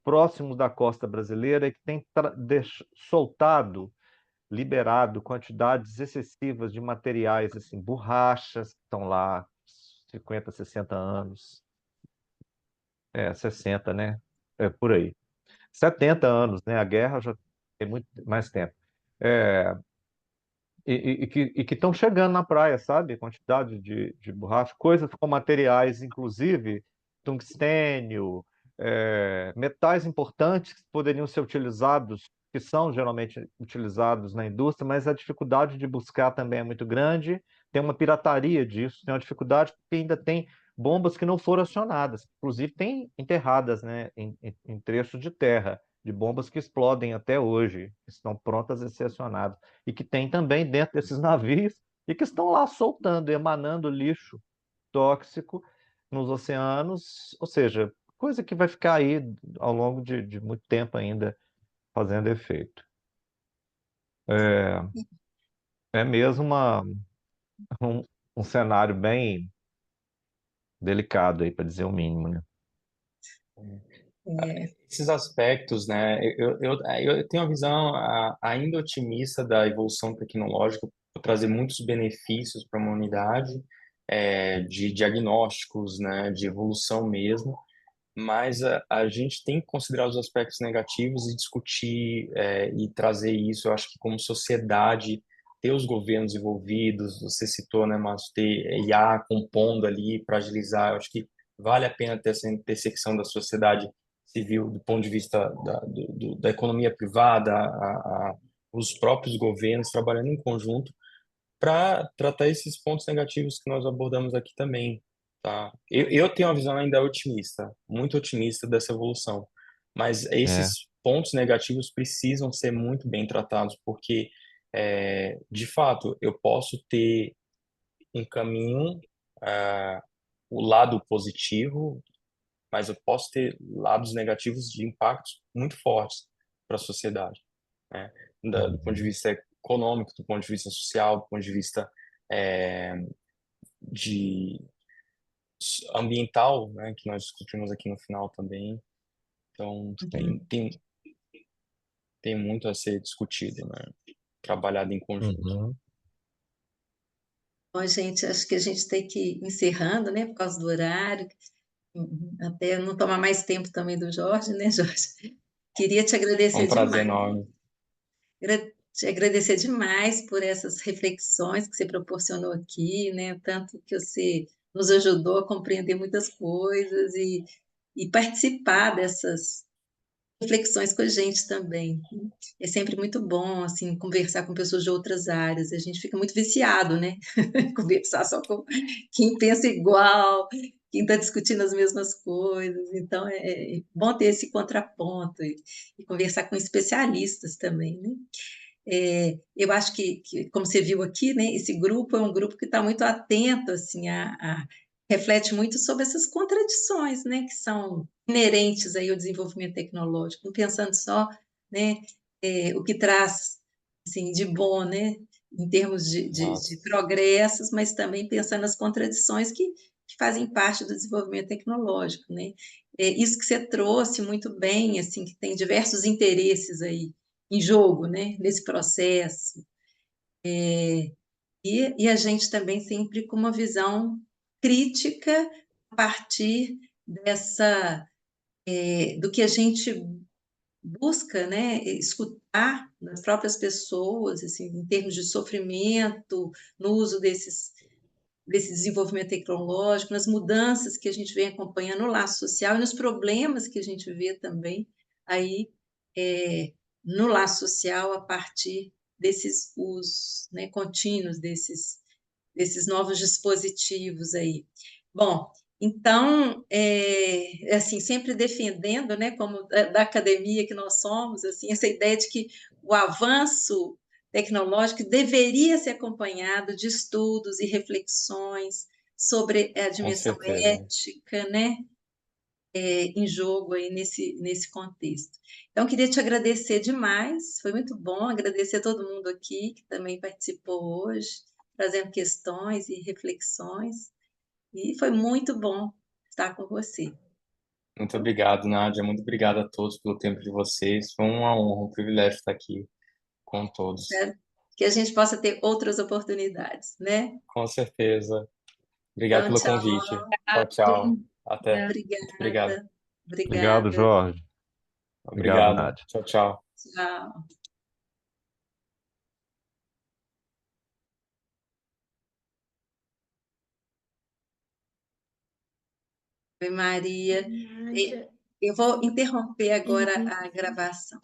próximos da costa brasileira, e que tem soltado, liberado quantidades excessivas de materiais, assim, borrachas que estão lá 50, 60 anos, 60, né? Por aí. 70 anos, né? A guerra já tem muito mais tempo. É, e que estão chegando na praia, sabe? Quantidade de borracha, coisas com materiais, inclusive tungstênio, metais importantes que poderiam ser utilizados, que são geralmente utilizados na indústria, mas a dificuldade de buscar também é muito grande. Tem uma pirataria disso, tem uma dificuldade porque ainda tem bombas que não foram acionadas, inclusive tem enterradas, né, em trechos de terra, de bombas que explodem até hoje, que estão prontas a ser acionadas e que tem também dentro desses navios e que estão lá soltando, emanando lixo tóxico nos oceanos, ou seja, coisa que vai ficar aí ao longo de muito tempo ainda fazendo efeito. É mesmo um, um cenário bem delicado aí, para dizer o mínimo, né? Esses aspectos, né? Eu tenho uma visão ainda otimista da evolução tecnológica por trazer muitos benefícios para a humanidade, de diagnósticos, né? De evolução mesmo. Mas a gente tem que considerar os aspectos negativos e discutir e trazer isso. Eu acho que como sociedade, ter os governos envolvidos, você citou, né, Márcio, ter IA compondo ali para agilizar, eu acho que vale a pena ter essa intersecção da sociedade civil do ponto de vista da economia privada, os próprios governos trabalhando em conjunto para tratar esses pontos negativos que nós abordamos aqui também, tá? Eu tenho uma visão ainda otimista, muito otimista dessa evolução, mas É, esses pontos negativos precisam ser muito bem tratados, porque, de fato, eu posso ter um caminho, ah, o lado positivo, mas eu posso ter lados negativos de impactos muito fortes para a sociedade, né? Do ponto de uhum, vista econômico, do ponto de vista social, do ponto de vista é, de ambiental, né, que nós discutimos aqui no final também. Então, tem muito a ser discutido, né? Trabalhado em conjunto. uhum. Bom, gente, acho que a gente tem que ir encerrando, né, por causa do horário, até não tomar mais tempo também do Jorge, né, Jorge? Queria te É um agradecer prazer demais. enorme. Te agradecer demais por essas reflexões que você proporcionou aqui, né? Tanto que você nos ajudou a compreender muitas coisas e participar dessas reflexões com a gente também. É sempre muito bom, assim, conversar com pessoas de outras áreas. A gente fica muito viciado, né? Conversar só com quem pensa igual, quem está discutindo as mesmas coisas. Então, é bom ter esse contraponto e conversar com especialistas também, né? Eu acho que, como você viu aqui, né, esse grupo é um grupo que está muito atento, assim, reflete muito sobre essas contradições, né, que são inerentes aí ao desenvolvimento tecnológico, não pensando só, né, o que traz, assim, de bom, né, em termos de Nossa. progressos, mas também pensando nas contradições que fazem parte do desenvolvimento tecnológico, né. Isso que você trouxe muito bem, assim, que tem diversos interesses aí, em jogo, né, nesse processo. E a gente também sempre com uma visão crítica a partir do que a gente busca, né, escutar das próprias pessoas, assim, em termos de sofrimento, no uso desse desenvolvimento tecnológico, nas mudanças que a gente vem acompanhando no laço social e nos problemas que a gente vê também aí no laço social a partir desses usos, né, contínuos desses novos dispositivos aí. Bom, então, assim, sempre defendendo, né, como da academia que nós somos, assim, essa ideia de que o avanço tecnológico que deveria ser acompanhado de estudos e reflexões sobre a Com dimensão certeza. ética, né, em jogo aí nesse contexto. Então, queria te agradecer demais, foi muito bom agradecer a todo mundo aqui que também participou hoje, trazendo questões e reflexões, e foi muito bom estar com você. Muito obrigado, Nádia. Muito obrigado a todos pelo tempo de vocês. Foi uma honra, um privilégio estar aqui com todos. Espero que a gente possa ter outras oportunidades, né? Com certeza. Obrigado Então, pelo tchau. convite. Tchau, tchau. Até. Muito obrigado. Obrigada. Obrigado, Obrigada. Jorge. Obrigado, Obrigado. Nádia. Tchau, tchau. Tchau. Oi, Maria. Nádia. Eu vou interromper agora a gravação.